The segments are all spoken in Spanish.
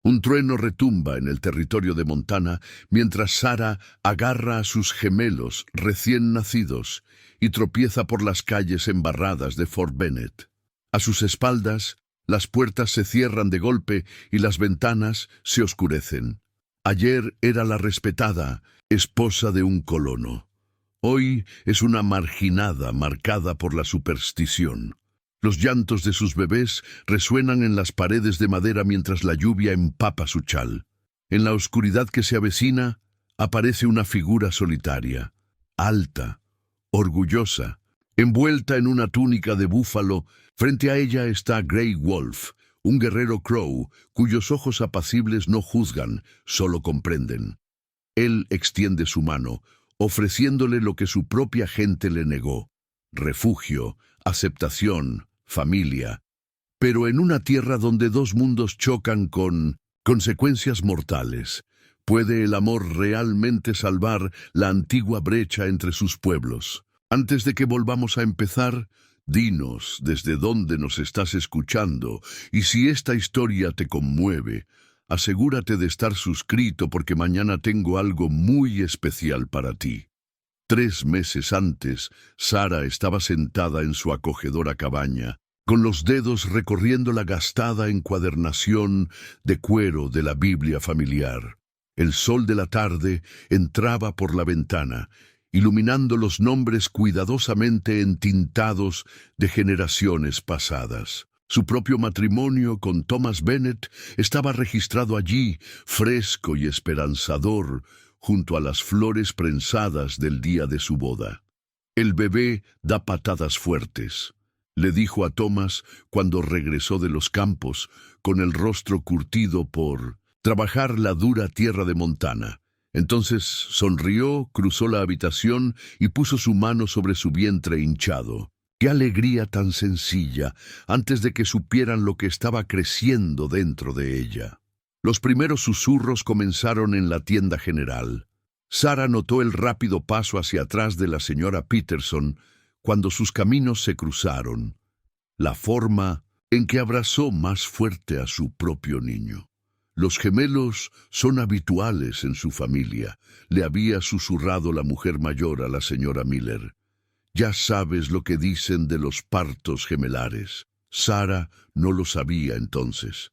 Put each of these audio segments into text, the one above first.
Un trueno retumba en el territorio de Montana mientras Sarah agarra a sus gemelos recién nacidos y tropieza por las calles embarradas de Fort Bennet. A sus espaldas, las puertas se cierran de golpe y las ventanas se oscurecen. Ayer era la respetada esposa de un colono. Hoy es una marginada marcada por la superstición. Los llantos de sus bebés resuenan en las paredes de madera mientras la lluvia empapa su chal. En la oscuridad que se avecina, aparece una figura solitaria, alta, orgullosa, envuelta en una túnica de búfalo. Frente a ella está Grey Wolf, un guerrero crow cuyos ojos apacibles no juzgan, solo comprenden. Él extiende su mano, ofreciéndole lo que su propia gente le negó: refugio, aceptación, familia. Pero en una tierra donde dos mundos chocan con consecuencias mortales, ¿puede el amor realmente salvar la antigua brecha entre sus pueblos? Antes de que volvamos a empezar, dinos desde dónde nos estás escuchando, y si esta historia te conmueve, asegúrate de estar suscrito porque mañana tengo algo muy especial para ti. 3 meses antes, Sarah estaba sentada en su acogedora cabaña, con los dedos recorriendo la gastada encuadernación de cuero de la Biblia familiar. El sol de la tarde entraba por la ventana, iluminando los nombres cuidadosamente entintados de generaciones pasadas. Su propio matrimonio con Thomas Bennet estaba registrado allí, fresco y esperanzador, junto a las flores prensadas del día de su boda. El bebé da patadas fuertes, le dijo a Thomas cuando regresó de los campos, con el rostro curtido por trabajar la dura tierra de Montana. Entonces sonrió, cruzó la habitación y puso su mano sobre su vientre hinchado. ¡Qué alegría tan sencilla! Antes de que supieran lo que estaba creciendo dentro de ella. Los primeros susurros comenzaron en la tienda general. Sarah notó el rápido paso hacia atrás de la señora Peterson cuando sus caminos se cruzaron, la forma en que abrazó más fuerte a su propio niño. Los gemelos son habituales en su familia, le había susurrado la mujer mayor a la señora Miller. Ya sabes lo que dicen de los partos gemelares. Sarah no lo sabía entonces.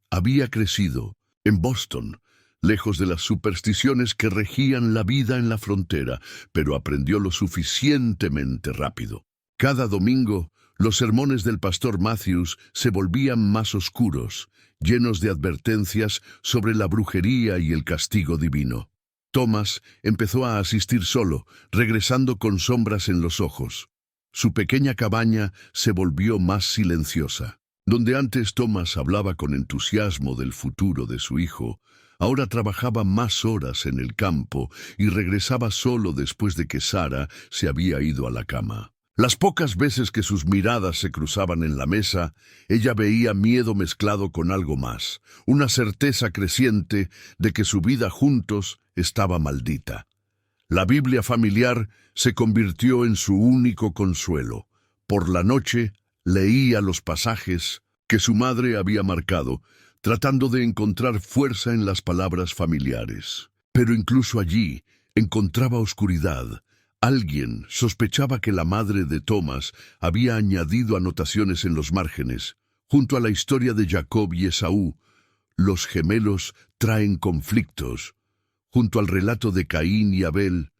Había crecido en Boston, lejos de las supersticiones que regían la vida en la frontera, pero aprendió lo suficientemente rápido. Cada domingo, los sermones del pastor Matthews se volvían más oscuros, llenos de advertencias sobre la brujería y el castigo divino. Thomas empezó a asistir solo, regresando con sombras en los ojos. Su pequeña cabaña se volvió más silenciosa. Donde antes Thomas hablaba con entusiasmo del futuro de su hijo, ahora trabajaba más horas en el campo y regresaba solo después de que Sarah se había ido a la cama. Las pocas veces que sus miradas se cruzaban en la mesa, ella veía miedo mezclado con algo más, una certeza creciente de que su vida juntos estaba maldita. La Biblia familiar se convirtió en su único consuelo. Por la noche, leía los pasajes que su madre había marcado, tratando de encontrar fuerza en las palabras familiares. Pero incluso allí encontraba oscuridad. Alguien sospechaba que la madre de Thomas había añadido anotaciones en los márgenes. Junto a la historia de Jacob y Esaú, los gemelos traen conflictos. Junto al relato de Caín y Abel,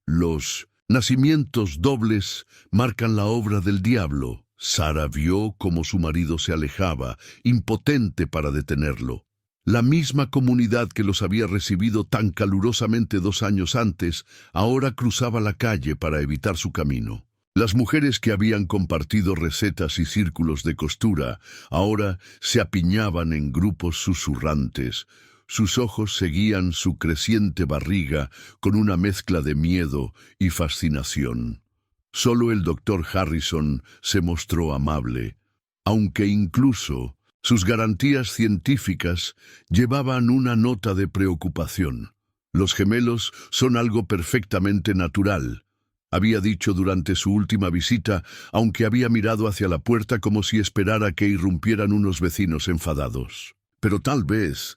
los nacimientos dobles marcan la obra del diablo. Sarah vio cómo su marido se alejaba, impotente para detenerlo. La misma comunidad que los había recibido tan calurosamente 2 años antes, ahora cruzaba la calle para evitar su camino. Las mujeres que habían compartido recetas y círculos de costura, ahora se apiñaban en grupos susurrantes. Sus ojos seguían su creciente barriga con una mezcla de miedo y fascinación. Solo el doctor Harrison se mostró amable, aunque incluso sus garantías científicas llevaban una nota de preocupación. Los gemelos son algo perfectamente natural, había dicho durante su última visita, aunque había mirado hacia la puerta como si esperara que irrumpieran unos vecinos enfadados. Pero tal vez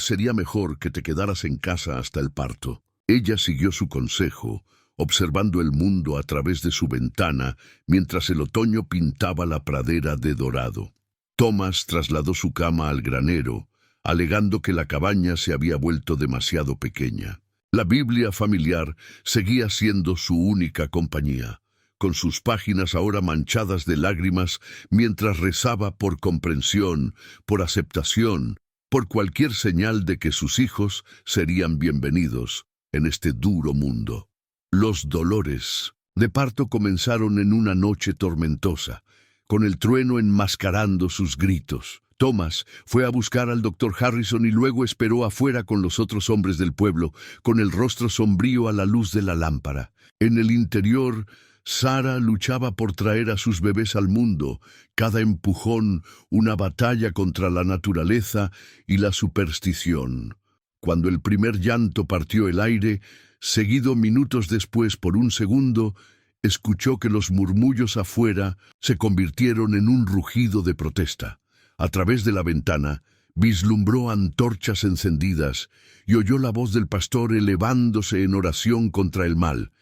sería mejor que te quedaras en casa hasta el parto. Ella siguió su consejo, observando el mundo a través de su ventana mientras el otoño pintaba la pradera de dorado. Thomas trasladó su cama al granero, alegando que la cabaña se había vuelto demasiado pequeña. La Biblia familiar seguía siendo su única compañía, con sus páginas ahora manchadas de lágrimas mientras rezaba por comprensión, por aceptación, por cualquier señal de que sus hijos serían bienvenidos en este duro mundo. Los dolores de parto comenzaron en una noche tormentosa, con el trueno enmascarando sus gritos. Thomas fue a buscar al doctor Harrison y luego esperó afuera con los otros hombres del pueblo, con el rostro sombrío a la luz de la lámpara. En el interior, Sara luchaba por traer a sus bebés al mundo, cada empujón una batalla contra la naturaleza y la superstición. Cuando el primer llanto partió el aire, seguido minutos después por un segundo, escuchó que los murmullos afuera se convirtieron en un rugido de protesta. A través de la ventana, vislumbró antorchas encendidas y oyó la voz del pastor elevándose en oración contra el mal.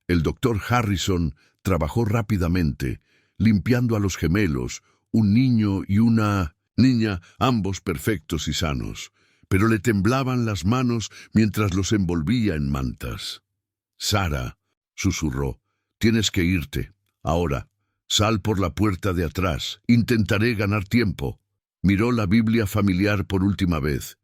El doctor Harrison trabajó rápidamente, limpiando a los gemelos, un niño y una niña, ambos perfectos y sanos, pero le temblaban las manos mientras los envolvía en mantas. «Sara», susurró, «tienes que irte. Ahora, sal por la puerta de atrás. Intentaré ganar tiempo». Miró la Biblia familiar por última vez,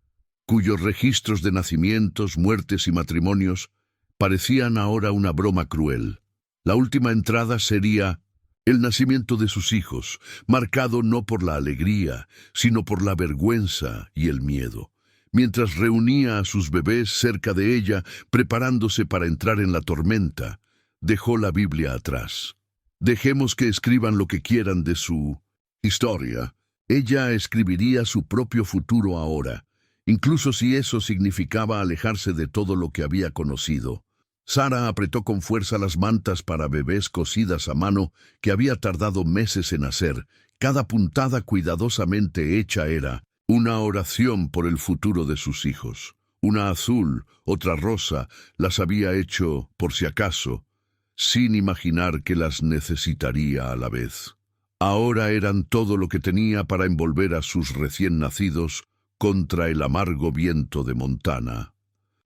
cuyos registros de nacimientos, muertes y matrimonios parecían ahora una broma cruel. La última entrada sería el nacimiento de sus hijos, marcado no por la alegría, sino por la vergüenza y el miedo. Mientras reunía a sus bebés cerca de ella, preparándose para entrar en la tormenta, dejó la Biblia atrás. Dejemos que escriban lo que quieran de su historia. Ella escribiría su propio futuro ahora, incluso si eso significaba alejarse de todo lo que había conocido. Sara apretó con fuerza las mantas para bebés cosidas a mano que había tardado meses en hacer. Cada puntada cuidadosamente hecha era una oración por el futuro de sus hijos. Una azul, otra rosa, las había hecho por si acaso, sin imaginar que las necesitaría a la vez. Ahora eran todo lo que tenía para envolver a sus recién nacidos contra el amargo viento de Montana.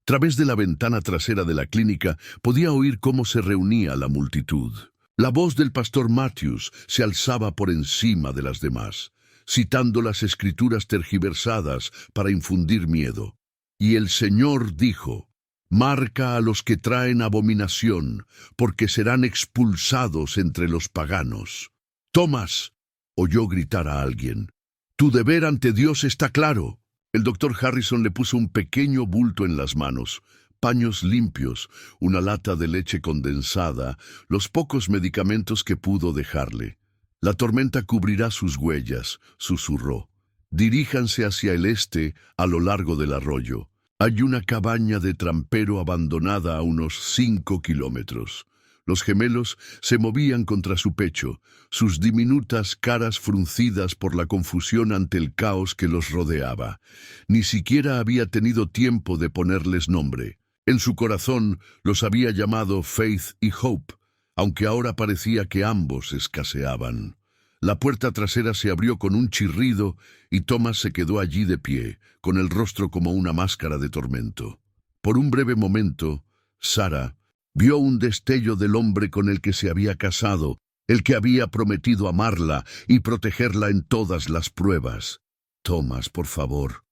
A través de la ventana trasera de la clínica podía oír cómo se reunía la multitud. La voz del pastor Matthews se alzaba por encima de las demás, citando las escrituras tergiversadas para infundir miedo. Y el Señor dijo: «Marca a los que traen abominación, porque serán expulsados entre los paganos». «Thomas», oyó gritar a alguien, «tu deber ante Dios está claro». El doctor Harrison le puso un pequeño bulto en las manos, paños limpios, una lata de leche condensada, los pocos medicamentos que pudo dejarle. «La tormenta cubrirá sus huellas», susurró. «Diríjanse hacia el este a lo largo del arroyo. Hay una cabaña de trampero abandonada a unos 5 kilómetros». Los gemelos se movían contra su pecho, sus diminutas caras fruncidas por la confusión ante el caos que los rodeaba. Ni siquiera había tenido tiempo de ponerles nombre. En su corazón los había llamado Faith y Hope, aunque ahora parecía que ambos escaseaban. La puerta trasera se abrió con un chirrido y Thomas se quedó allí de pie, con el rostro como una máscara de tormento. Por un breve momento, Sara vio un destello del hombre con el que se había casado, el que había prometido amarla y protegerla en todas las pruebas. «Thomas, por favor»,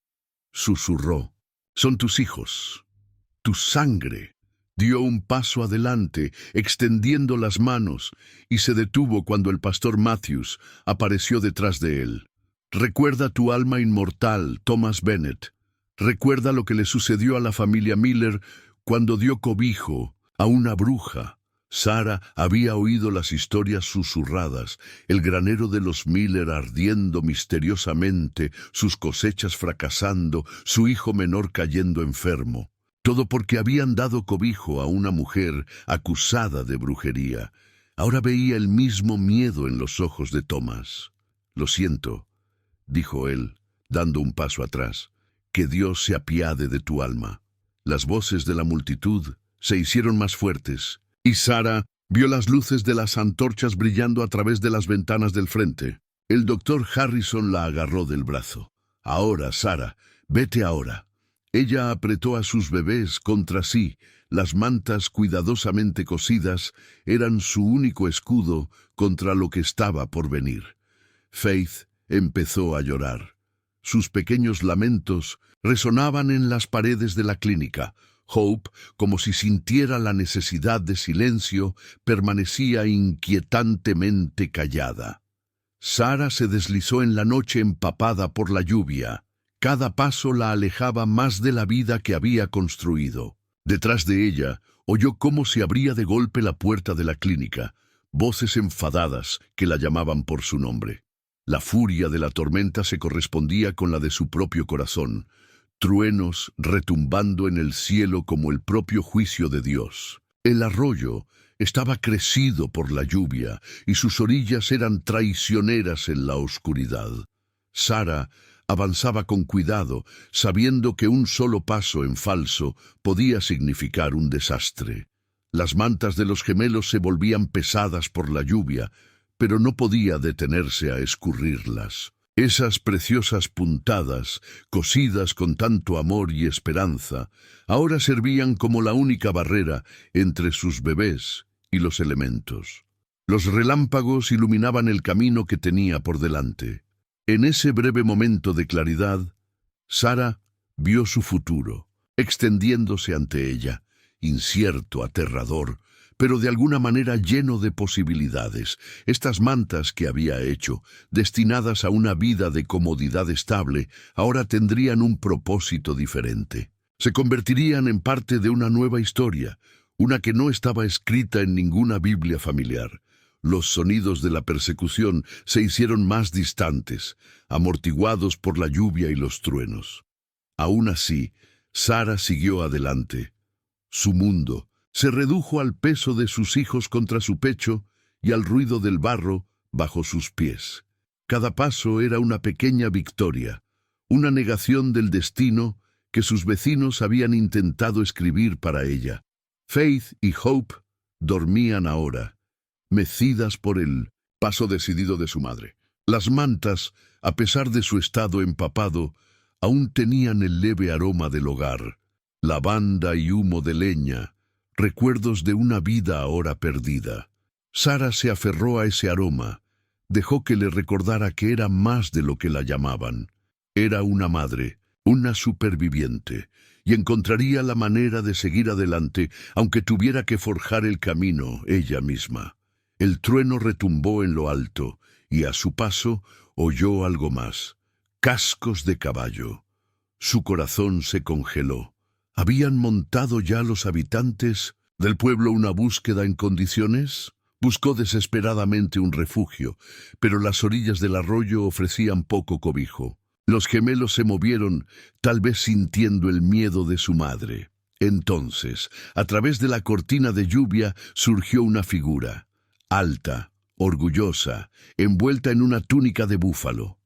susurró, «son tus hijos, tu sangre». Dio un paso adelante, extendiendo las manos, y se detuvo cuando el pastor Matthews apareció detrás de él. «Recuerda tu alma inmortal, Thomas Bennett. Recuerda lo que le sucedió a la familia Miller cuando dio cobijo a una bruja». Sara había oído las historias susurradas, el granero de los Miller ardiendo misteriosamente, sus cosechas fracasando, su hijo menor cayendo enfermo. Todo porque habían dado cobijo a una mujer acusada de brujería. Ahora veía el mismo miedo en los ojos de Thomas. «Lo siento», dijo él, dando un paso atrás. Que Dios se apiade de tu alma. Las voces de la multitud se hicieron más fuertes, y Sara vio las luces de las antorchas brillando a través de las ventanas del frente. El doctor Harrison la agarró del brazo. Ahora, Sara, vete ahora. Ella apretó a sus bebés contra sí. Las mantas cuidadosamente cosidas eran su único escudo contra lo que estaba por venir. Faith empezó a llorar. Sus pequeños lamentos resonaban en las paredes de la clínica. Hope, como si sintiera la necesidad de silencio, permanecía inquietantemente callada. Sara se deslizó en la noche empapada por la lluvia. Cada paso la alejaba más de la vida que había construido. Detrás de ella, oyó cómo se abría de golpe la puerta de la clínica, voces enfadadas que la llamaban por su nombre. La furia de la tormenta se correspondía con la de su propio corazón, truenos retumbando en el cielo como el propio juicio de Dios. El arroyo estaba crecido por la lluvia y sus orillas eran traicioneras en la oscuridad. Sara avanzaba con cuidado, sabiendo que un solo paso en falso podía significar un desastre. Las mantas de los gemelos se volvían pesadas por la lluvia, pero no podía detenerse a escurrirlas. Esas preciosas puntadas, cosidas con tanto amor y esperanza, ahora servían como la única barrera entre sus bebés y los elementos. Los relámpagos iluminaban el camino que tenía por delante. En ese breve momento de claridad, Sara vio su futuro, extendiéndose ante ella, incierto, aterrador, pero de alguna manera lleno de posibilidades. Estas mantas que había hecho, destinadas a una vida de comodidad estable, ahora tendrían un propósito diferente. Se convertirían en parte de una nueva historia, una que no estaba escrita en ninguna Biblia familiar. Los sonidos de la persecución se hicieron más distantes, amortiguados por la lluvia y los truenos. Aún así, Sara siguió adelante. Su mundo se redujo al peso de sus hijos contra su pecho y al ruido del barro bajo sus pies. Cada paso era una pequeña victoria, una negación del destino que sus vecinos habían intentado escribir para ella. Faith y Hope dormían ahora, mecidas por el paso decidido de su madre. Las mantas, a pesar de su estado empapado, aún tenían el leve aroma del hogar, lavanda y humo de leña, recuerdos de una vida ahora perdida. Sara se aferró a ese aroma, dejó que le recordara que era más de lo que la llamaban. Era una madre, una superviviente, y encontraría la manera de seguir adelante, aunque tuviera que forjar el camino ella misma. El trueno retumbó en lo alto, y a su paso oyó algo más: cascos de caballo. Su corazón se congeló. ¿Habían montado ya los habitantes del pueblo una búsqueda en condiciones? Buscó desesperadamente un refugio, pero las orillas del arroyo ofrecían poco cobijo. Los gemelos se movieron, tal vez sintiendo el miedo de su madre. Entonces, a través de la cortina de lluvia, surgió una figura, alta, orgullosa, envuelta en una túnica de búfalo.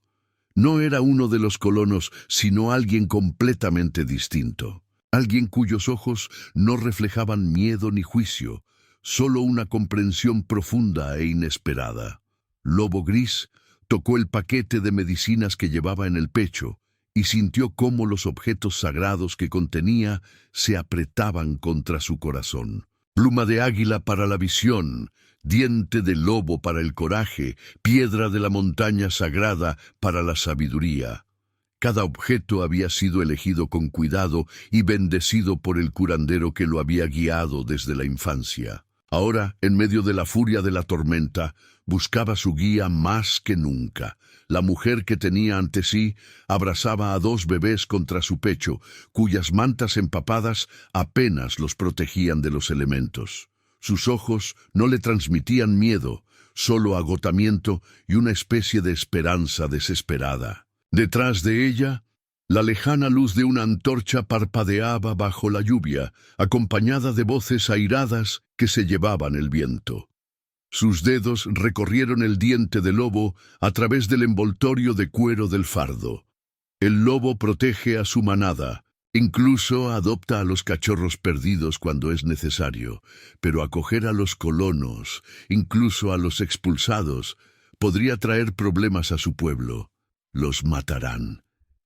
No era uno de los colonos, sino alguien completamente distinto. Alguien cuyos ojos no reflejaban miedo ni juicio, solo una comprensión profunda e inesperada. Lobo Gris tocó el paquete de medicinas que llevaba en el pecho y sintió cómo los objetos sagrados que contenía se apretaban contra su corazón. Pluma de águila para la visión, diente de lobo para el coraje, piedra de la montaña sagrada para la sabiduría. Cada objeto había sido elegido con cuidado y bendecido por el curandero que lo había guiado desde la infancia. Ahora, en medio de la furia de la tormenta, buscaba su guía más que nunca. La mujer que tenía ante sí abrazaba a 2 bebés contra su pecho, cuyas mantas empapadas apenas los protegían de los elementos. Sus ojos no le transmitían miedo, solo agotamiento y una especie de esperanza desesperada. Detrás de ella, la lejana luz de una antorcha parpadeaba bajo la lluvia, acompañada de voces airadas que se llevaban el viento. Sus dedos recorrieron el diente de lobo a través del envoltorio de cuero del fardo. El lobo protege a su manada. Incluso adopta a los cachorros perdidos cuando es necesario, pero acoger a los colonos, incluso a los expulsados, podría traer problemas a su pueblo. Los matarán,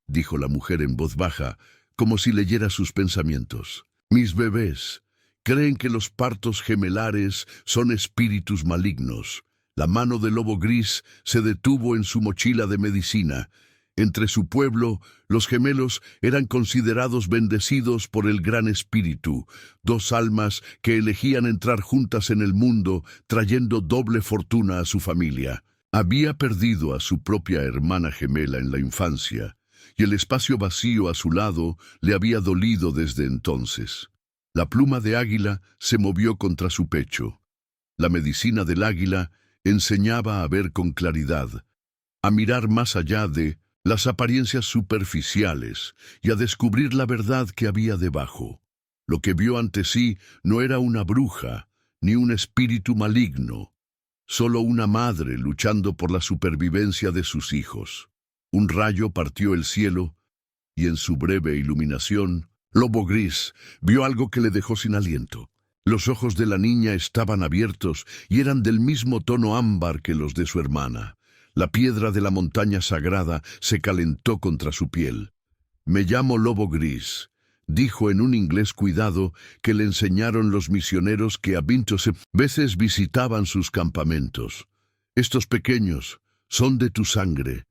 dijo la mujer en voz baja, como si leyera sus pensamientos. Mis bebés creen que los partos gemelares son espíritus malignos. La mano del lobo gris se detuvo en su mochila de medicina. Entre su pueblo, los gemelos eran considerados bendecidos por el Gran Espíritu, dos almas que elegían entrar juntas en el mundo, trayendo doble fortuna a su familia. Había perdido a su propia hermana gemela en la infancia, y el espacio vacío a su lado le había dolido desde entonces. La pluma de águila se movió contra su pecho. La medicina del águila enseñaba a ver con claridad, a mirar más allá de las apariencias superficiales y a descubrir la verdad que había debajo. Lo que vio ante sí no era una bruja, ni un espíritu maligno, solo una madre luchando por la supervivencia de sus hijos. Un rayo partió el cielo, y en su breve iluminación, Lobo Gris vio algo que le dejó sin aliento. Los ojos de la niña estaban abiertos y eran del mismo tono ámbar que los de su hermana. La piedra de la montaña sagrada se calentó contra su piel. «Me llamo Lobo Gris», dijo en un inglés cuidado que le enseñaron los misioneros que a 20 veces visitaban sus campamentos. «Estos pequeños son de tu sangre».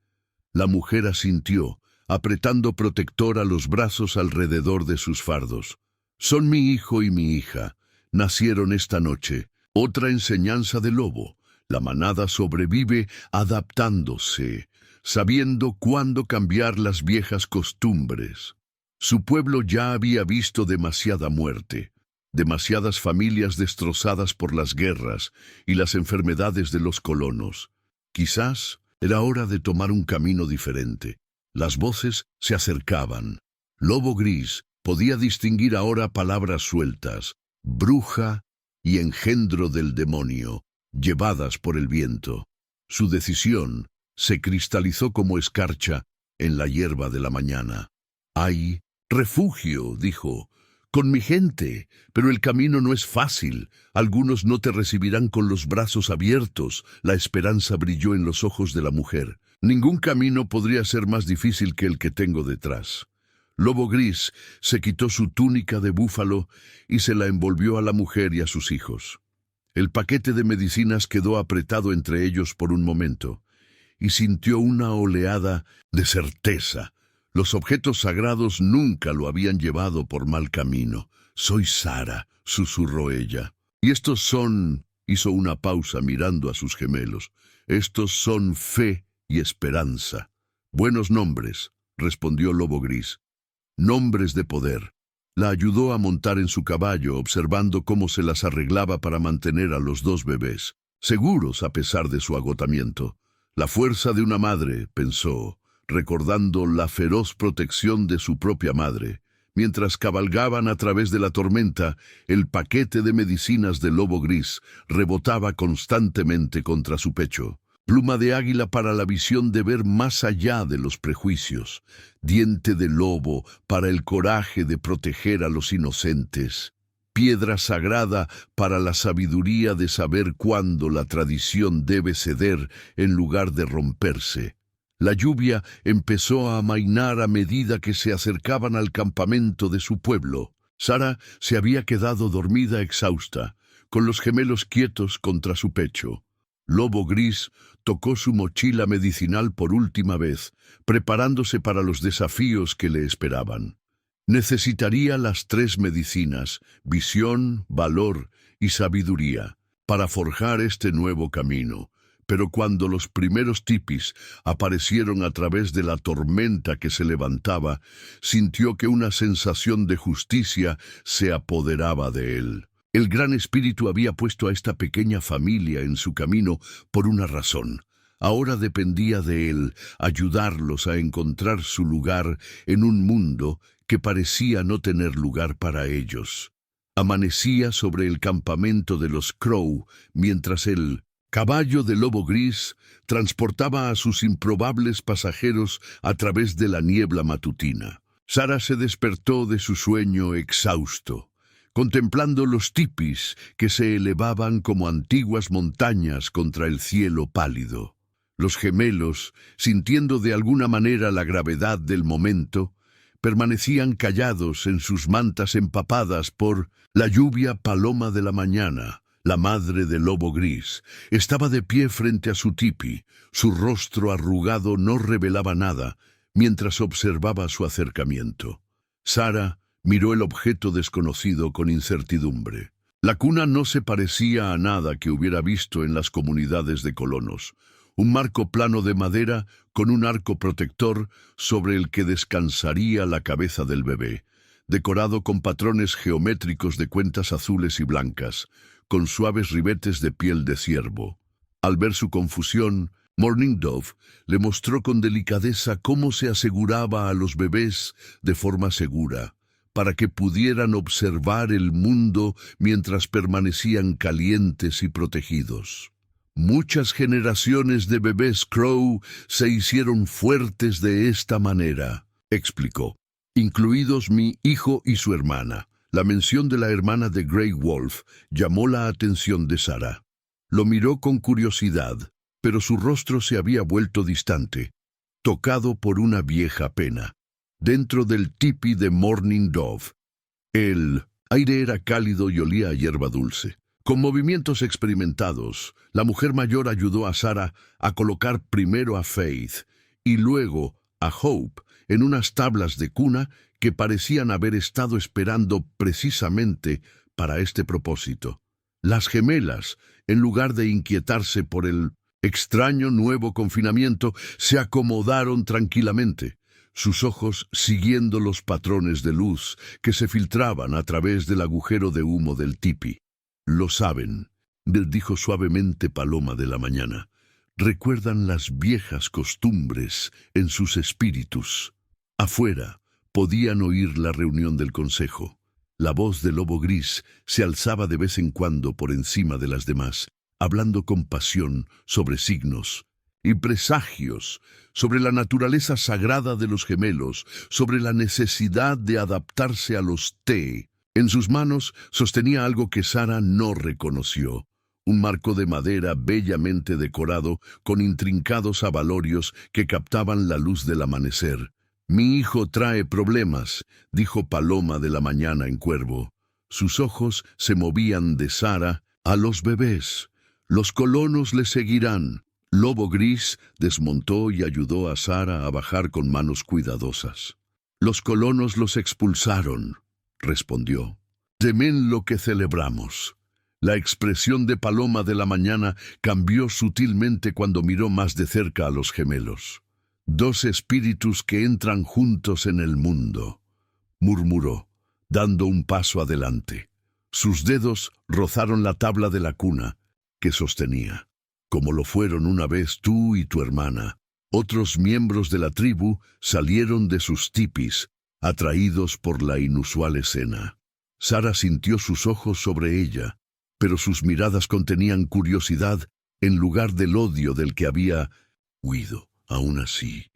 La mujer asintió, apretando protectora los brazos alrededor de sus fardos. «Son mi hijo y mi hija. Nacieron esta noche». Otra enseñanza del lobo. La manada sobrevive adaptándose, sabiendo cuándo cambiar las viejas costumbres. Su pueblo ya había visto demasiada muerte, demasiadas familias destrozadas por las guerras y las enfermedades de los colonos. Quizás era hora de tomar un camino diferente. Las voces se acercaban. Lobo Gris podía distinguir ahora palabras sueltas, bruja y engendro del demonio, llevadas por el viento. Su decisión se cristalizó como escarcha en la hierba de la mañana. «Hay refugio», dijo, «con mi gente, pero el camino no es fácil. Algunos no te recibirán con los brazos abiertos». La esperanza brilló en los ojos de la mujer. «Ningún camino podría ser más difícil que el que tengo detrás». Lobo Gris se quitó su túnica de búfalo y se la envolvió a la mujer y a sus hijos. El paquete de medicinas quedó apretado entre ellos por un momento, y sintió una oleada de certeza. Los objetos sagrados nunca lo habían llevado por mal camino. «Soy Sara», susurró ella. «Y estos son...» hizo una pausa mirando a sus gemelos. «Estos son fe y esperanza». «Buenos nombres», respondió Lobo Gris. «Nombres de poder». La ayudó a montar en su caballo, observando cómo se las arreglaba para mantener a los dos bebés, seguros a pesar de su agotamiento. La fuerza de una madre, pensó, recordando la feroz protección de su propia madre. Mientras cabalgaban a través de la tormenta, el paquete de medicinas del Lobo Gris rebotaba constantemente contra su pecho. Pluma de águila para la visión de ver más allá de los prejuicios. Diente de lobo para el coraje de proteger a los inocentes. Piedra sagrada para la sabiduría de saber cuándo la tradición debe ceder en lugar de romperse. La lluvia empezó a amainar a medida que se acercaban al campamento de su pueblo. Sara se había quedado dormida exhausta, con los gemelos quietos contra su pecho. Lobo Gris tocó su mochila medicinal por última vez, preparándose para los desafíos que le esperaban. Necesitaría las 3 medicinas, visión, valor y sabiduría, para forjar este nuevo camino. Pero cuando los primeros tipis aparecieron a través de la tormenta que se levantaba, sintió que una sensación de justicia se apoderaba de él. El Gran Espíritu había puesto a esta pequeña familia en su camino por una razón. Ahora dependía de él ayudarlos a encontrar su lugar en un mundo que parecía no tener lugar para ellos. Amanecía sobre el campamento de los Crow mientras él caballo de lobo gris, transportaba a sus improbables pasajeros a través de la niebla matutina. Sara se despertó de su sueño exhausto, contemplando los tipis que se elevaban como antiguas montañas contra el cielo pálido. Los gemelos, sintiendo de alguna manera la gravedad del momento, permanecían callados en sus mantas empapadas por la lluvia. Paloma de la mañana, la madre del lobo gris, estaba de pie frente a su tipi. Su rostro arrugado no revelaba nada mientras observaba su acercamiento. Sara miró el objeto desconocido con incertidumbre. La cuna no se parecía a nada que hubiera visto en las comunidades de colonos. Un marco plano de madera con un arco protector sobre el que descansaría la cabeza del bebé, decorado con patrones geométricos de cuentas azules y blancas, con suaves ribetes de piel de ciervo. Al ver su confusión, Morning Dove le mostró con delicadeza cómo se aseguraba a los bebés de forma segura, para que pudieran observar el mundo mientras permanecían calientes y protegidos. Muchas generaciones de bebés Crow se hicieron fuertes de esta manera, explicó, incluidos mi hijo y su hermana. La mención de la hermana de Grey Wolf llamó la atención de Sara. Lo miró con curiosidad, pero su rostro se había vuelto distante, tocado por una vieja pena. Dentro del tipi de Morning Dove, el aire era cálido y olía a hierba dulce. Con movimientos experimentados, la mujer mayor ayudó a Sara a colocar primero a Faith y luego a Hope en unas tablas de cuna que parecían haber estado esperando precisamente para este propósito. Las gemelas, en lugar de inquietarse por el extraño nuevo confinamiento, se acomodaron tranquilamente, sus ojos siguiendo los patrones de luz que se filtraban a través del agujero de humo del tipi. Lo saben, dijo suavemente Paloma de la mañana. Recuerdan las viejas costumbres en sus espíritus. Afuera podían oír la reunión del consejo. La voz del lobo gris se alzaba de vez en cuando por encima de las demás, hablando con pasión sobre signos y presagios, sobre la naturaleza sagrada de los gemelos, sobre la necesidad de adaptarse a los té. En sus manos sostenía algo que Sara no reconoció, un marco de madera bellamente decorado con intrincados abalorios que captaban la luz del amanecer. «Mi hijo trae problemas», dijo Paloma de la mañana en cuervo. Sus ojos se movían de Sara a los bebés. «Los colonos le seguirán». Lobo Gris desmontó y ayudó a Sara a bajar con manos cuidadosas. «Los colonos los expulsaron», respondió. «Temen lo que celebramos». La expresión de Paloma de la mañana cambió sutilmente cuando miró más de cerca a los gemelos. «Dos espíritus que entran juntos en el mundo», murmuró, dando un paso adelante. Sus dedos rozaron la tabla de la cuna que sostenía. «Como lo fueron una vez tú y tu hermana». Otros miembros de la tribu salieron de sus tipis, atraídos por la inusual escena. Sara sintió sus ojos sobre ella, pero sus miradas contenían curiosidad en lugar del odio del que había huido. Aún así,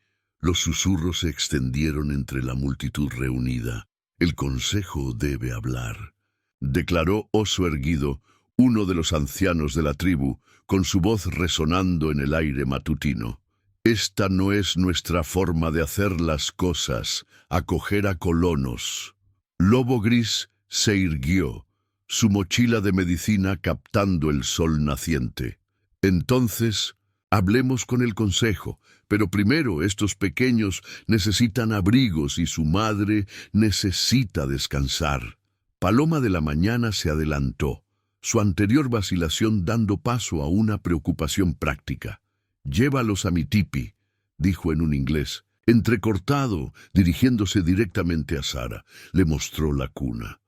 los susurros se extendieron entre la multitud reunida. «El consejo debe hablar», declaró Oso Erguido, uno de los ancianos de la tribu, con su voz resonando en el aire matutino. «Esta no es nuestra forma de hacer las cosas, acoger a colonos». Lobo Gris se irguió, su mochila de medicina captando el sol naciente. «Entonces, hablemos con el consejo, pero primero estos pequeños necesitan abrigos y su madre necesita descansar». Paloma de la mañana se adelantó, su anterior vacilación dando paso a una preocupación práctica. «Llévalos a mi tipi», dijo en un inglés, entrecortado, dirigiéndose directamente a Sara. Le mostró la cuna.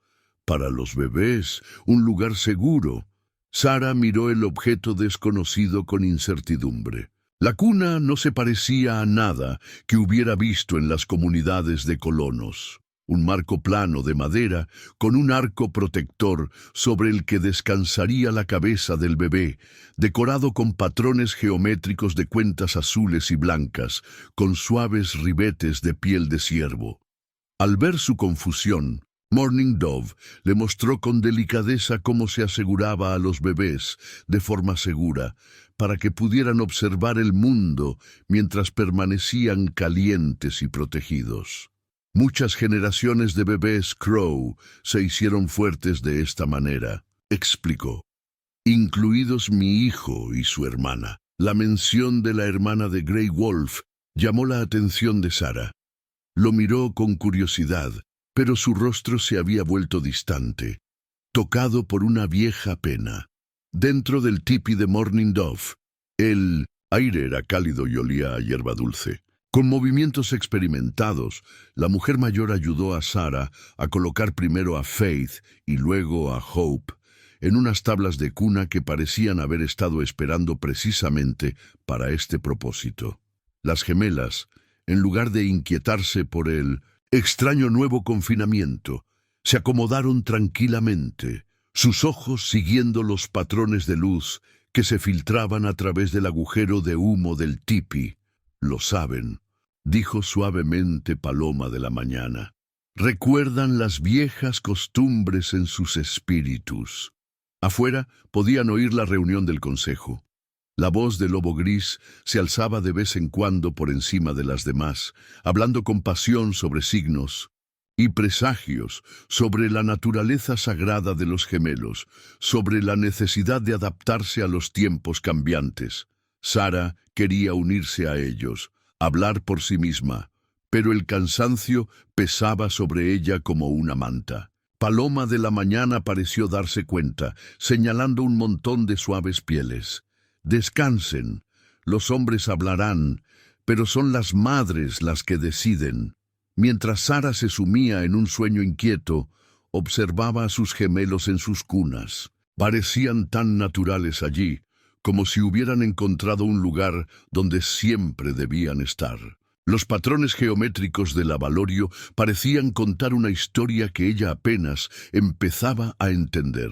«Para los bebés, un lugar seguro». Sara miró el objeto desconocido con incertidumbre. La cuna no se parecía a nada que hubiera visto en las comunidades de colonos. un marco plano de madera con un arco protector sobre el que descansaría la cabeza del bebé, decorado con patrones geométricos de cuentas azules y blancas, con suaves ribetes de piel de ciervo. Al ver su confusión, Morning Dove le mostró con delicadeza cómo se aseguraba a los bebés de forma segura, para que pudieran observar el mundo mientras permanecían calientes y protegidos. Muchas generaciones de bebés Crow se hicieron fuertes de esta manera, explicó, incluidos mi hijo y su hermana. La mención de la hermana de Grey Wolf llamó la atención de Sarah. Lo miró con curiosidad, pero su rostro se había vuelto distante, tocado por una vieja pena. Dentro del tipi de Morning Dove, el aire era cálido y olía a hierba dulce. Con movimientos experimentados, la mujer mayor ayudó a Sarah a colocar primero a Faith y luego a Hope en unas tablas de cuna que parecían haber estado esperando precisamente para este propósito. Las gemelas, en lugar de inquietarse por el extraño nuevo confinamiento, se acomodaron tranquilamente, sus ojos siguiendo los patrones de luz que se filtraban a través del agujero de humo del tipi. Lo saben, dijo suavemente Paloma de la Mañana. Recuerdan las viejas costumbres en sus espíritus. Afuera podían oír la reunión del consejo. La voz del lobo gris se alzaba de vez en cuando por encima de las demás, hablando con pasión sobre signos y presagios, sobre la naturaleza sagrada de los gemelos, sobre la necesidad de adaptarse a los tiempos cambiantes. Sarah quería unirse a ellos, hablar por sí misma, pero el cansancio pesaba sobre ella como una manta. Paloma de la Mañana pareció darse cuenta, señalando un montón de suaves pieles. Descansen, los hombres hablarán, pero son las madres las que deciden. Mientras Sarah se sumía en un sueño inquieto, observaba a sus gemelos en sus cunas. Parecían tan naturales allí, como si hubieran encontrado un lugar donde siempre debían estar. Los patrones geométricos del avalorio parecían contar una historia que ella apenas empezaba a entender.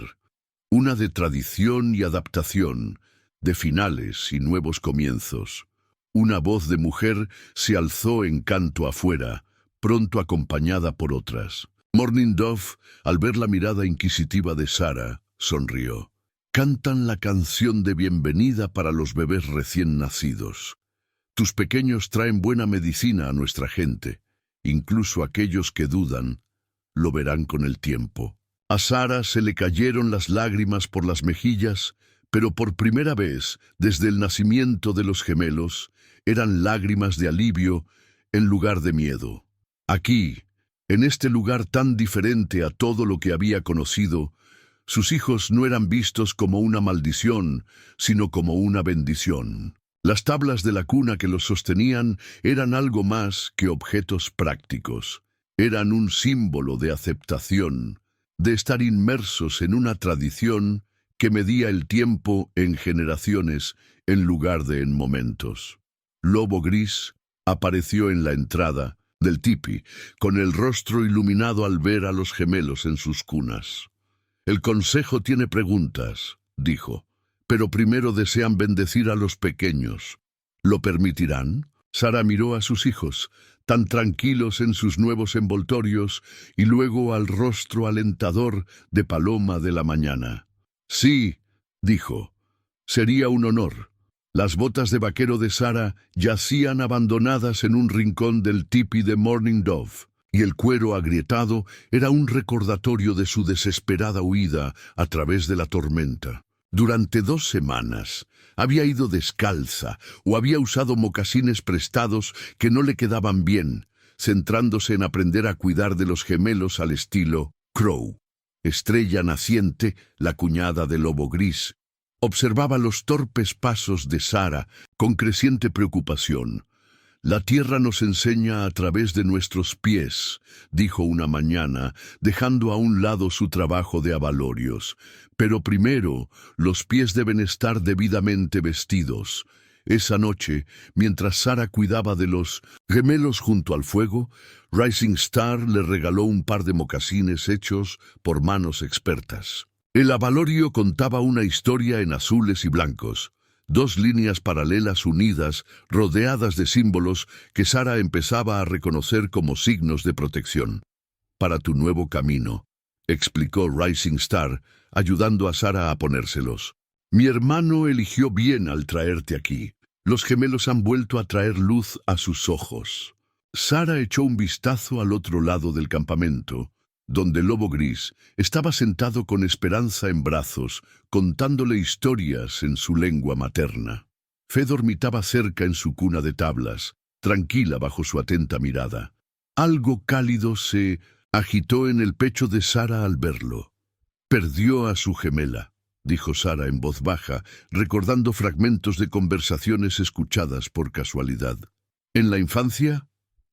Una de tradición y adaptación, de finales y nuevos comienzos. Una voz de mujer se alzó en canto afuera, pronto acompañada por otras. Morning Dove, al ver la mirada inquisitiva de Sarah, sonrió. Cantan la canción de bienvenida para los bebés recién nacidos. Tus pequeños traen buena medicina a nuestra gente. Incluso aquellos que dudan, lo verán con el tiempo. A Sarah se le cayeron las lágrimas por las mejillas, pero por primera vez, desde el nacimiento de los gemelos, eran lágrimas de alivio en lugar de miedo. Aquí, en este lugar tan diferente a todo lo que había conocido, sus hijos no eran vistos como una maldición, sino como una bendición. Las tablas de la cuna que los sostenían eran algo más que objetos prácticos. Eran un símbolo de aceptación, de estar inmersos en una tradición que medía el tiempo en generaciones en lugar de en momentos. Lobo Gris apareció en la entrada del tipi, con el rostro iluminado al ver a los gemelos en sus cunas. El consejo tiene preguntas, dijo, pero primero desean bendecir a los pequeños. ¿Lo permitirán? Sarah miró a sus hijos, tan tranquilos en sus nuevos envoltorios, y luego al rostro alentador de Paloma de la Mañana. Sí, dijo, sería un honor. Las botas de vaquero de Sarah yacían abandonadas en un rincón del tipi de Morning Dove, y el cuero agrietado era un recordatorio de su desesperada huida a través de la tormenta. Durante 2 semanas había ido descalza o había usado mocasines prestados que no le quedaban bien, centrándose en aprender a cuidar de los gemelos al estilo Crow. Estrella Naciente, la cuñada de Lobo Gris, observaba los torpes pasos de Sarah con creciente preocupación. La tierra nos enseña a través de nuestros pies, dijo una mañana, dejando a un lado su trabajo de abalorios. Pero primero, los pies deben estar debidamente vestidos. Esa noche, mientras Sara cuidaba de los gemelos junto al fuego, Rising Star le regaló un par de mocasines hechos por manos expertas. El abalorio contaba una historia en azules y blancos, dos líneas paralelas unidas, rodeadas de símbolos que Sara empezaba a reconocer como signos de protección. «Para tu nuevo camino», explicó Rising Star, ayudando a Sara a ponérselos. «Mi hermano eligió bien al traerte aquí. Los gemelos han vuelto a traer luz a sus ojos». Sara echó un vistazo al otro lado del campamento, donde Lobo Gris estaba sentado con Esperanza en brazos, contándole historias en su lengua materna. Fe dormitaba cerca en su cuna de tablas, tranquila bajo su atenta mirada. Algo cálido se agitó en el pecho de Sara al verlo. «Perdió a su gemela», dijo Sara en voz baja, recordando fragmentos de conversaciones escuchadas por casualidad. «¿En la infancia?»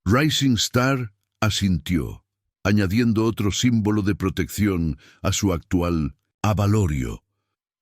Rising Star asintió, añadiendo otro símbolo de protección a su actual abalorio.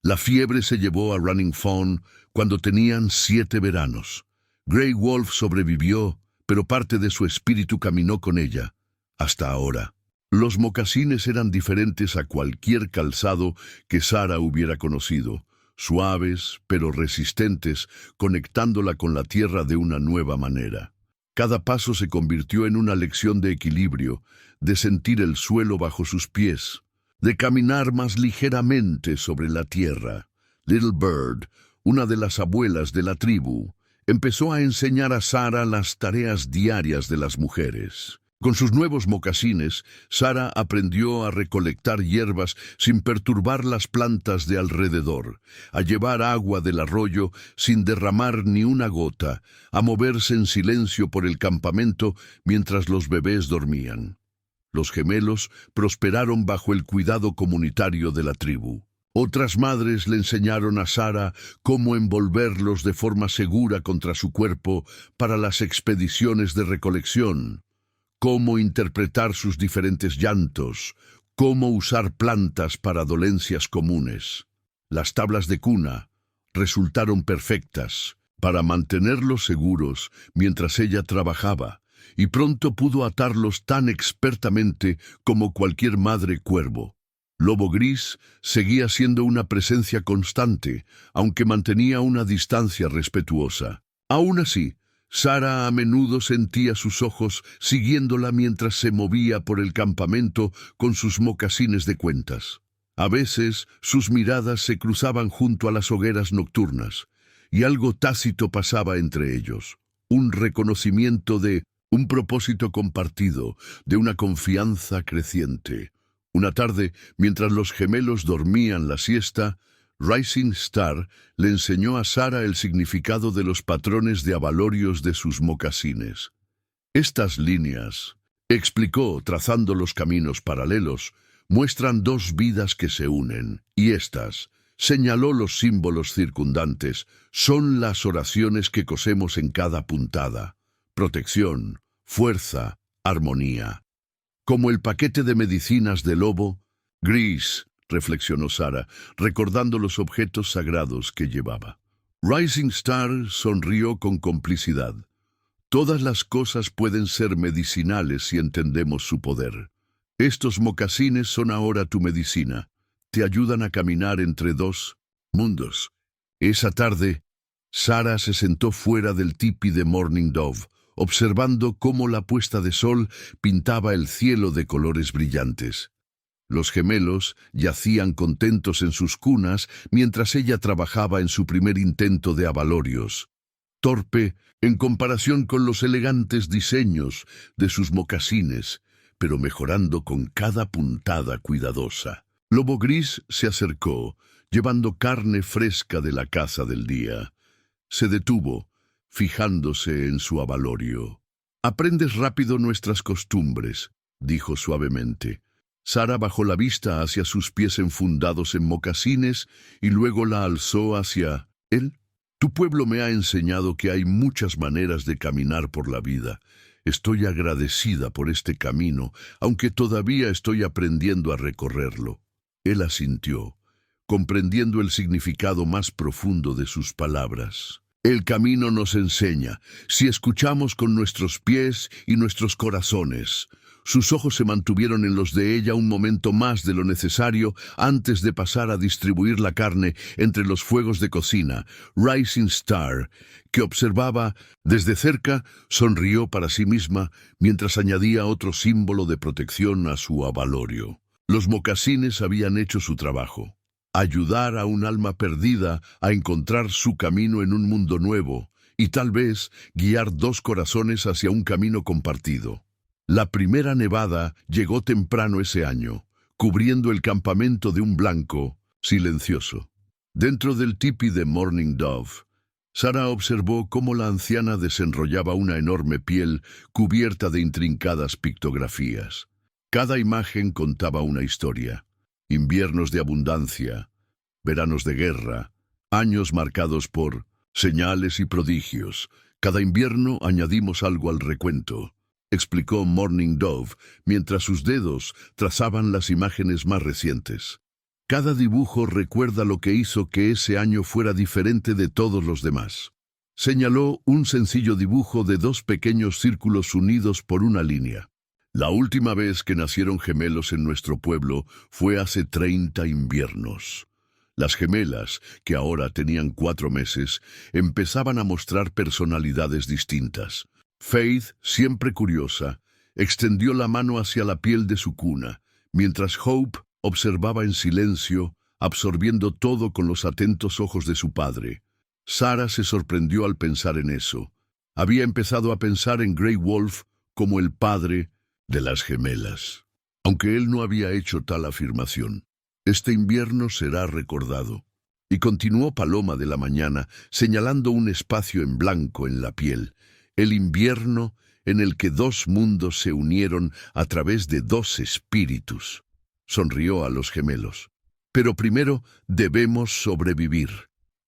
La fiebre se llevó a Running Fawn cuando tenían 7 veranos. Grey Wolf sobrevivió, pero parte de su espíritu caminó con ella, hasta ahora. Los mocasines eran diferentes a cualquier calzado que Sara hubiera conocido, suaves pero resistentes, conectándola con la tierra de una nueva manera. Cada paso se convirtió en una lección de equilibrio, de sentir el suelo bajo sus pies, de caminar más ligeramente sobre la tierra. Little Bird, una de las abuelas de la tribu, empezó a enseñar a Sara las tareas diarias de las mujeres. Con sus nuevos mocasines, Sara aprendió a recolectar hierbas sin perturbar las plantas de alrededor, a llevar agua del arroyo sin derramar ni una gota, a moverse en silencio por el campamento mientras los bebés dormían. Los gemelos prosperaron bajo el cuidado comunitario de la tribu. Otras madres le enseñaron a Sara cómo envolverlos de forma segura contra su cuerpo para las expediciones de recolección, cómo interpretar sus diferentes llantos, cómo usar plantas para dolencias comunes. Las tablas de cuna resultaron perfectas para mantenerlos seguros mientras ella trabajaba, y pronto pudo atarlos tan expertamente como cualquier madre cuervo. Lobo Gris seguía siendo una presencia constante, aunque mantenía una distancia respetuosa. Aún así, Sara a menudo sentía sus ojos siguiéndola mientras se movía por el campamento con sus mocasines de cuentas. A veces sus miradas se cruzaban junto a las hogueras nocturnas, y algo tácito pasaba entre ellos, un reconocimiento de un propósito compartido, de una confianza creciente. Una tarde, mientras los gemelos dormían la siesta, Rising Star le enseñó a Sara el significado de los patrones de abalorios de sus mocasines. «Estas líneas», explicó trazando los caminos paralelos, «muestran dos vidas que se unen, y estas», señaló los símbolos circundantes, «son las oraciones que cosemos en cada puntada. Protección, fuerza, armonía. Como el paquete de medicinas de Lobo Gris», reflexionó Sara, recordando los objetos sagrados que llevaba. Rising Star sonrió con complicidad. «Todas las cosas pueden ser medicinales si entendemos su poder. Estos mocasines son ahora tu medicina. Te ayudan a caminar entre dos mundos». Esa tarde, Sara se sentó fuera del tipi de Morning Dove, observando cómo la puesta de sol pintaba el cielo de colores brillantes. Los gemelos yacían contentos en sus cunas mientras ella trabajaba en su primer intento de abalorios, torpe en comparación con los elegantes diseños de sus mocasines, pero mejorando con cada puntada cuidadosa. Lobo Gris se acercó, llevando carne fresca de la caza del día. Se detuvo, fijándose en su abalorio. «Aprendes rápido nuestras costumbres», dijo suavemente. Sara bajó la vista hacia sus pies enfundados en mocasines y luego la alzó hacia él. «Tu pueblo me ha enseñado que hay muchas maneras de caminar por la vida. Estoy agradecida por este camino, aunque todavía estoy aprendiendo a recorrerlo». Él asintió, comprendiendo el significado más profundo de sus palabras. El camino nos enseña, si escuchamos con nuestros pies y nuestros corazones. Sus ojos se mantuvieron en los de ella un momento más de lo necesario antes de pasar a distribuir la carne entre los fuegos de cocina. Rising Star, que observaba desde cerca, sonrió para sí misma mientras añadía otro símbolo de protección a su avalorio. Los mocasines habían hecho su trabajo. Ayudar a un alma perdida a encontrar su camino en un mundo nuevo y tal vez guiar dos corazones hacia un camino compartido. La primera nevada llegó temprano ese año, cubriendo el campamento de un blanco silencioso. Dentro del tipi de Morning Dove, Sarah observó cómo la anciana desenrollaba una enorme piel cubierta de intrincadas pictografías. Cada imagen contaba una historia. Inviernos de abundancia, veranos de guerra, años marcados por señales y prodigios. Cada invierno añadimos algo al recuento, explicó Morning Dove, mientras sus dedos trazaban las imágenes más recientes. Cada dibujo recuerda lo que hizo que ese año fuera diferente de todos los demás. Señaló un sencillo dibujo de dos pequeños círculos unidos por una línea. La última vez que nacieron gemelos en nuestro pueblo fue hace 30 inviernos. Las gemelas, que ahora tenían 4 meses, empezaban a mostrar personalidades distintas. Faith, siempre curiosa, extendió la mano hacia la piel de su cuna, mientras Hope observaba en silencio, absorbiendo todo con los atentos ojos de su padre. Sarah se sorprendió al pensar en eso. Había empezado a pensar en Grey Wolf como el padre de las gemelas. Aunque él no había hecho tal afirmación, este invierno será recordado. Y continuó Paloma de la Mañana, señalando un espacio en blanco en la piel. El invierno en el que dos mundos se unieron a través de dos espíritus. Sonrió a los gemelos. Pero primero debemos sobrevivir.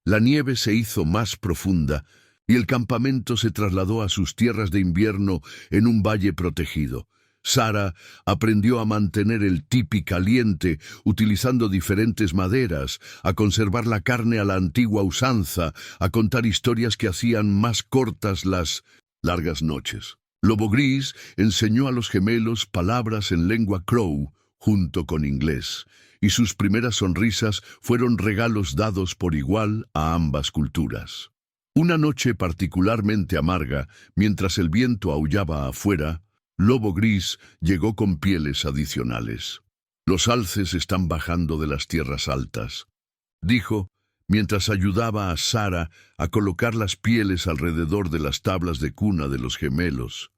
La nieve se hizo más profunda y el campamento se trasladó a sus tierras de invierno en un valle protegido. Sarah aprendió a mantener el tipi caliente utilizando diferentes maderas, a conservar la carne a la antigua usanza, a contar historias que hacían más cortas las largas noches. Lobo Gris enseñó a los gemelos palabras en lengua crow junto con inglés, y sus primeras sonrisas fueron regalos dados por igual a ambas culturas. Una noche particularmente amarga, mientras el viento aullaba afuera, Lobo Gris llegó con pieles adicionales. Los alces están bajando de las tierras altas, dijo, mientras ayudaba a Sarah a colocar las pieles alrededor de las tablas de cuna de los gemelos.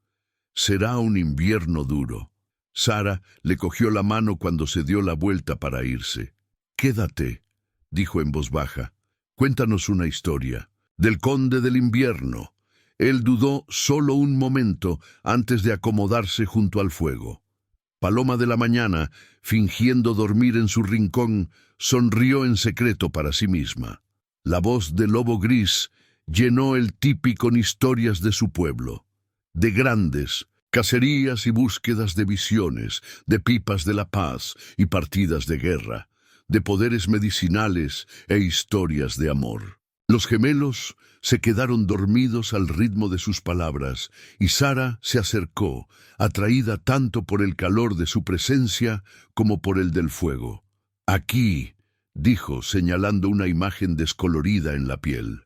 Será un invierno duro. Sarah le cogió la mano cuando se dio la vuelta para irse. «Quédate», dijo en voz baja. «Cuéntanos una historia. Del Conde del Invierno». Él dudó solo un momento antes de acomodarse junto al fuego. Paloma de la Mañana, fingiendo dormir en su rincón, sonrió en secreto para sí misma. La voz de Lobo Gris llenó el tipi con historias de su pueblo, de grandes cacerías y búsquedas de visiones, de pipas de la paz y partidas de guerra, de poderes medicinales e historias de amor. Los gemelos se quedaron dormidos al ritmo de sus palabras, y Sarah se acercó, atraída tanto por el calor de su presencia como por el del fuego. «Aquí», dijo, señalando una imagen descolorida en la piel,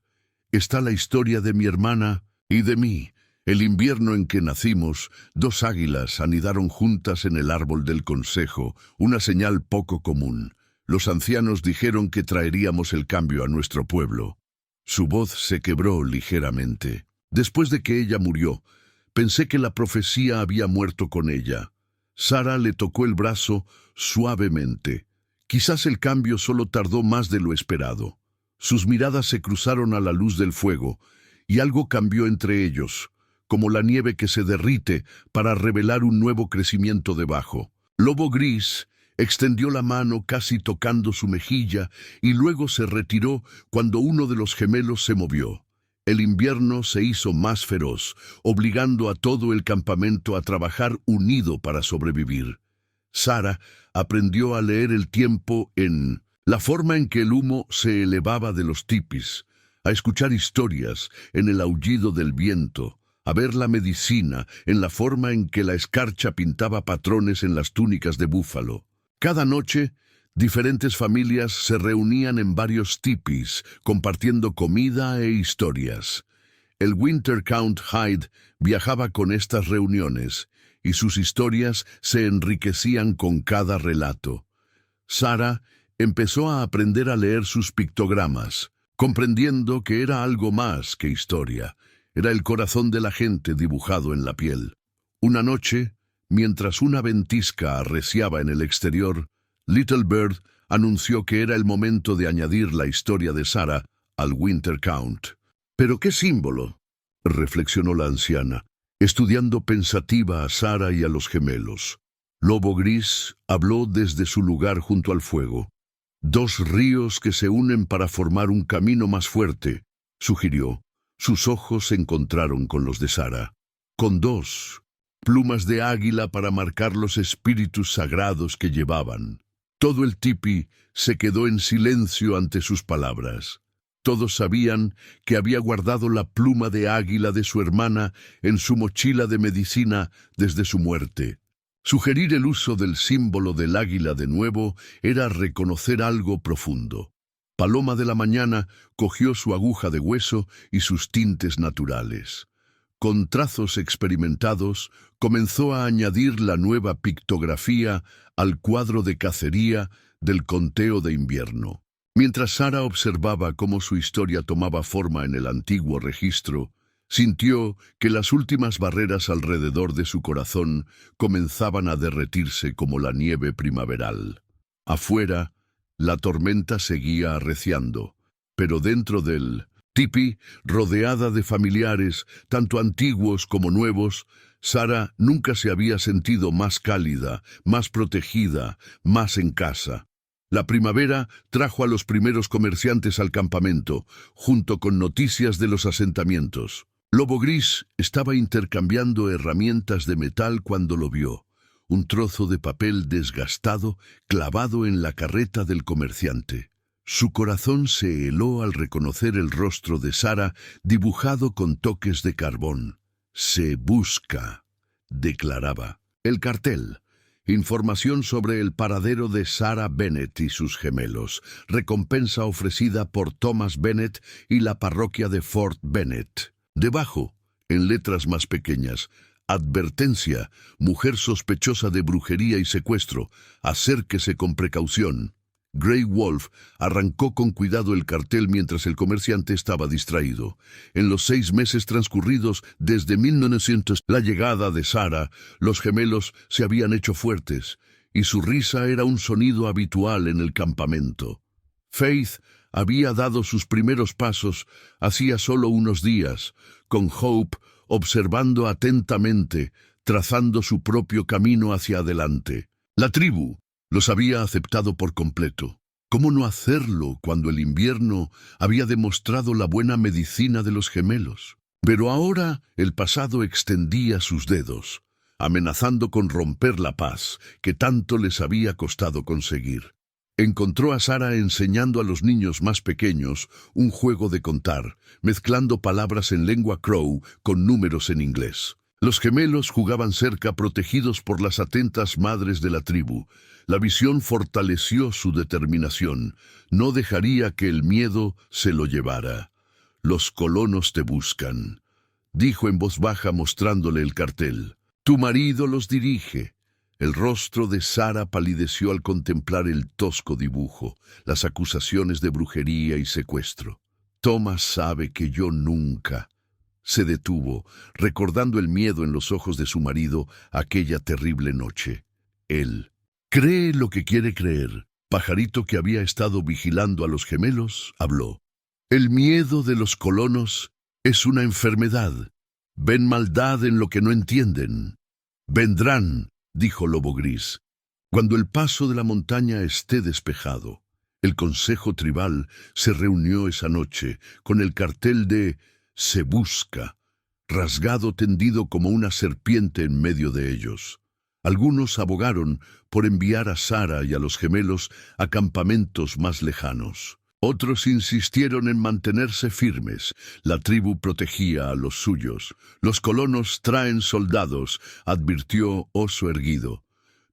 «está la historia de mi hermana y de mí. El invierno en que nacimos, 2 águilas anidaron juntas en el árbol del consejo, una señal poco común. Los ancianos dijeron que traeríamos el cambio a nuestro pueblo». Su voz se quebró ligeramente. Después de que ella murió, pensé que la profecía había muerto con ella. Sarah le tocó el brazo suavemente. Quizás el cambio solo tardó más de lo esperado. Sus miradas se cruzaron a la luz del fuego, y algo cambió entre ellos, como la nieve que se derrite para revelar un nuevo crecimiento debajo. Lobo Gris extendió la mano casi tocando su mejilla y luego se retiró cuando uno de los gemelos se movió. El invierno se hizo más feroz, obligando a todo el campamento a trabajar unido para sobrevivir. Sarah aprendió a leer el tiempo en la forma en que el humo se elevaba de los tipis, a escuchar historias en el aullido del viento, a ver la medicina en la forma en que la escarcha pintaba patrones en las túnicas de búfalo. Cada noche, diferentes familias se reunían en varios tipis, compartiendo comida e historias. El Winter Count Hyde viajaba con estas reuniones, y sus historias se enriquecían con cada relato. Sarah empezó a aprender a leer sus pictogramas, comprendiendo que era algo más que historia. Era el corazón de la gente dibujado en la piel. Una noche, mientras una ventisca arreciaba en el exterior, Little Bird anunció que era el momento de añadir la historia de Sarah al Winter Count. ¿Pero qué símbolo?, reflexionó la anciana, estudiando pensativa a Sarah y a los gemelos. Lobo Gris habló desde su lugar junto al fuego. Dos ríos que se unen para formar un camino más fuerte, sugirió. Sus ojos se encontraron con los de Sarah. Con dos plumas de águila para marcar los espíritus sagrados que llevaban. Todo el tipi se quedó en silencio ante sus palabras. Todos sabían que había guardado la pluma de águila de su hermana en su mochila de medicina desde su muerte. Sugerir el uso del símbolo del águila de nuevo era reconocer algo profundo. Paloma de la Mañana cogió su aguja de hueso y sus tintes naturales. Con trazos experimentados, comenzó a añadir la nueva pictografía al cuadro de cacería del conteo de invierno. Mientras Sarah observaba cómo su historia tomaba forma en el antiguo registro, sintió que las últimas barreras alrededor de su corazón comenzaban a derretirse como la nieve primaveral. Afuera, la tormenta seguía arreciando, pero dentro del tipi, rodeada de familiares, tanto antiguos como nuevos, Sarah nunca se había sentido más cálida, más protegida, más en casa. La primavera trajo a los primeros comerciantes al campamento, junto con noticias de los asentamientos. Lobo Gris estaba intercambiando herramientas de metal cuando lo vio. Un trozo de papel desgastado clavado en la carreta del comerciante. Su corazón se heló al reconocer el rostro de Sarah dibujado con toques de carbón. «Se busca», declaraba. El cartel. Información sobre el paradero de Sarah Bennett y sus gemelos. Recompensa ofrecida por Thomas Bennett y la parroquia de Fort Bennett. Debajo, en letras más pequeñas, advertencia, mujer sospechosa de brujería y secuestro, acérquese con precaución. Grey Wolf arrancó con cuidado el cartel mientras el comerciante estaba distraído. En los 6 meses transcurridos desde 1900, la llegada de Sarah, los gemelos se habían hecho fuertes, y su risa era un sonido habitual en el campamento. Faith había dado sus primeros pasos hacía solo unos días, con Hope observando atentamente, trazando su propio camino hacia adelante. La tribu los había aceptado por completo. ¿Cómo no hacerlo cuando el invierno había demostrado la buena medicina de los gemelos? Pero ahora el pasado extendía sus dedos, amenazando con romper la paz que tanto les había costado conseguir. Encontró a Sarah enseñando a los niños más pequeños un juego de contar, mezclando palabras en lengua crow con números en inglés. Los gemelos jugaban cerca, protegidos por las atentas madres de la tribu. La visión fortaleció su determinación. No dejaría que el miedo se lo llevara. «Los colonos te buscan», dijo en voz baja mostrándole el cartel. «Tu marido los dirige». El rostro de Sarah palideció al contemplar el tosco dibujo, las acusaciones de brujería y secuestro. «Thomas sabe que yo nunca...» Se detuvo, recordando el miedo en los ojos de su marido aquella terrible noche. Él cree lo que quiere creer. Pajarito, que había estado vigilando a los gemelos, habló. «El miedo de los colonos es una enfermedad. Ven maldad en lo que no entienden. Vendrán», dijo Lobo Gris, «cuando el paso de la montaña esté despejado». El consejo tribal se reunió esa noche con el cartel de «Se busca», rasgado tendido como una serpiente en medio de ellos. Algunos abogaron por enviar a Sarah y a los gemelos a campamentos más lejanos. Otros insistieron en mantenerse firmes. La tribu protegía a los suyos. Los colonos traen soldados, advirtió Oso Erguido.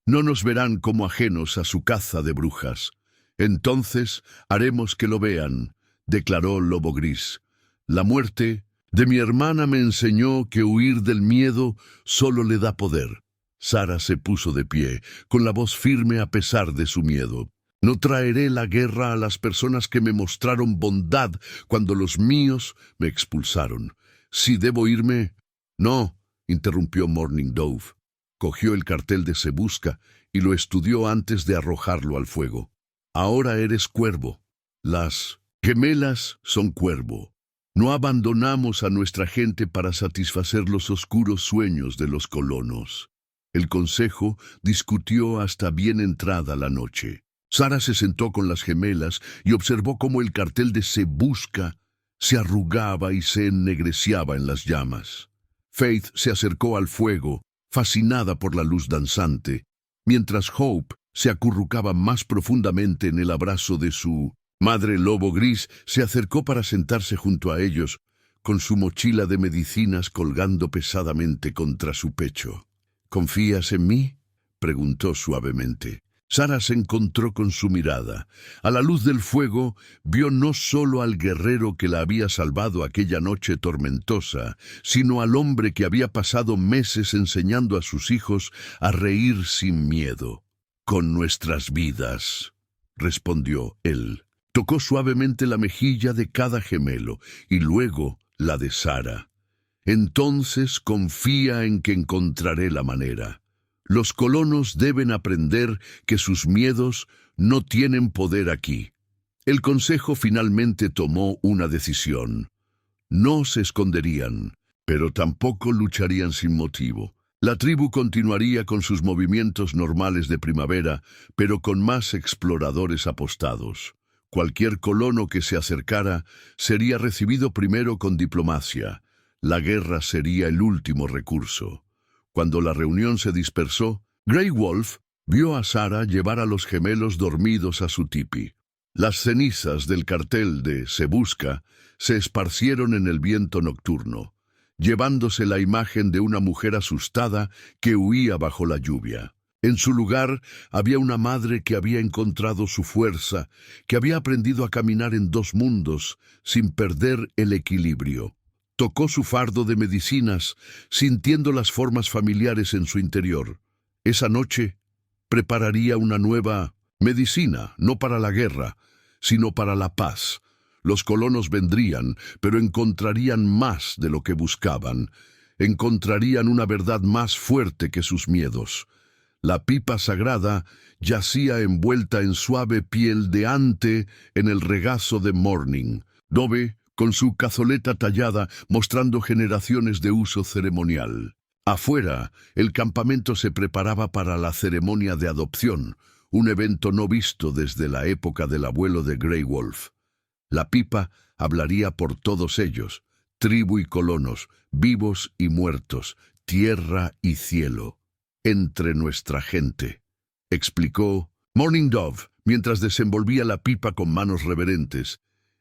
No nos verán como ajenos a su caza de brujas. Entonces haremos que lo vean, declaró Lobo Gris. La muerte de mi hermana me enseñó que huir del miedo solo le da poder. Sara se puso de pie, con la voz firme a pesar de su miedo. No traeré la guerra a las personas que me mostraron bondad cuando los míos me expulsaron. Si debo irme... No, interrumpió Morning Dove. Cogió el cartel de Se Busca y lo estudió antes de arrojarlo al fuego. Ahora eres cuervo. Las gemelas son cuervo. No abandonamos a nuestra gente para satisfacer los oscuros sueños de los colonos. El consejo discutió hasta bien entrada la noche. Sara se sentó con las gemelas y observó cómo el cartel de Se Busca se arrugaba y se ennegreciaba en las llamas. Faith se acercó al fuego, fascinada por la luz danzante, mientras Hope se acurrucaba más profundamente en el abrazo de su madre. Lobo Gris se acercó para sentarse junto a ellos, con su mochila de medicinas colgando pesadamente contra su pecho. ¿Confías en mí?, preguntó suavemente. Sara se encontró con su mirada. A la luz del fuego, vio no solo al guerrero que la había salvado aquella noche tormentosa, sino al hombre que había pasado meses enseñando a sus hijos a reír sin miedo. «Con nuestras vidas», respondió él. Tocó suavemente la mejilla de cada gemelo y luego la de Sara. «Entonces confía en que encontraré la manera». Los colonos deben aprender que sus miedos no tienen poder aquí. El consejo finalmente tomó una decisión. No se esconderían, pero tampoco lucharían sin motivo. La tribu continuaría con sus movimientos normales de primavera, pero con más exploradores apostados. Cualquier colono que se acercara sería recibido primero con diplomacia. La guerra sería el último recurso. Cuando la reunión se dispersó, Grey Wolf vio a Sara llevar a los gemelos dormidos a su tipi. Las cenizas del cartel de Se Busca se esparcieron en el viento nocturno, llevándose la imagen de una mujer asustada que huía bajo la lluvia. En su lugar había una madre que había encontrado su fuerza, que había aprendido a caminar en dos mundos sin perder el equilibrio. Tocó su fardo de medicinas, sintiendo las formas familiares en su interior. Esa noche prepararía una nueva medicina, no para la guerra, sino para la paz. Los colonos vendrían, pero encontrarían más de lo que buscaban. Encontrarían una verdad más fuerte que sus miedos. La pipa sagrada yacía envuelta en suave piel de ante en el regazo de Morning. Dove, con su cazoleta tallada, mostrando generaciones de uso ceremonial. Afuera, el campamento se preparaba para la ceremonia de adopción, un evento no visto desde la época del abuelo de Grey Wolf. La pipa hablaría por todos ellos, tribu y colonos, vivos y muertos, tierra y cielo. Entre nuestra gente, explicó Morning Dove, mientras desenvolvía la pipa con manos reverentes.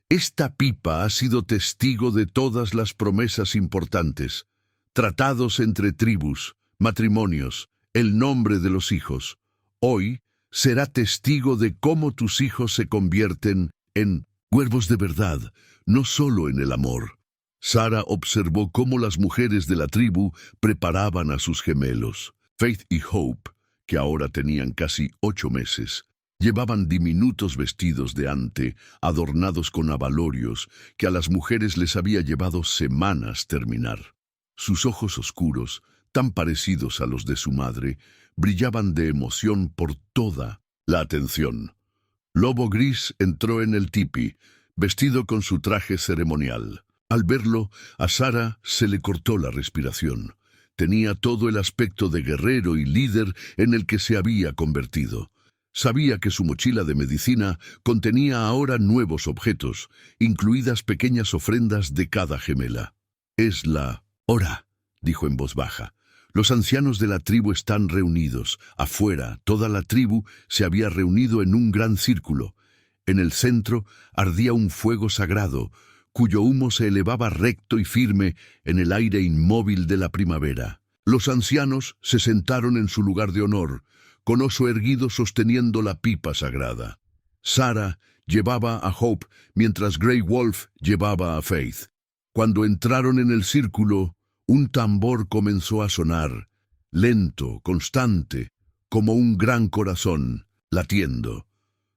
Esta pipa ha sido testigo de todas las promesas importantes, tratados entre tribus, matrimonios, el nombre de los hijos. Hoy será testigo de cómo tus hijos se convierten en cuervos de verdad, no solo en el amor. Sara observó cómo las mujeres de la tribu preparaban a sus gemelos. Faith y Hope, que ahora tenían casi 8 meses, llevaban diminutos vestidos de ante, adornados con abalorios, que a las mujeres les había llevado semanas terminar. Sus ojos oscuros, tan parecidos a los de su madre, brillaban de emoción por toda la atención. Lobo Gris entró en el tipi, vestido con su traje ceremonial. Al verlo, a Sara se le cortó la respiración. Tenía todo el aspecto de guerrero y líder en el que se había convertido. Sabía que su mochila de medicina contenía ahora nuevos objetos, incluidas pequeñas ofrendas de cada gemela. «Es la hora», dijo en voz baja. «Los ancianos de la tribu están reunidos. Afuera, toda la tribu se había reunido en un gran círculo. En el centro ardía un fuego sagrado, cuyo humo se elevaba recto y firme en el aire inmóvil de la primavera. Los ancianos se sentaron en su lugar de honor, con Oso erguido sosteniendo la pipa sagrada. Sarah llevaba a Hope, mientras Grey Wolf llevaba a Faith. Cuando entraron en el círculo, un tambor comenzó a sonar, lento, constante, como un gran corazón, latiendo.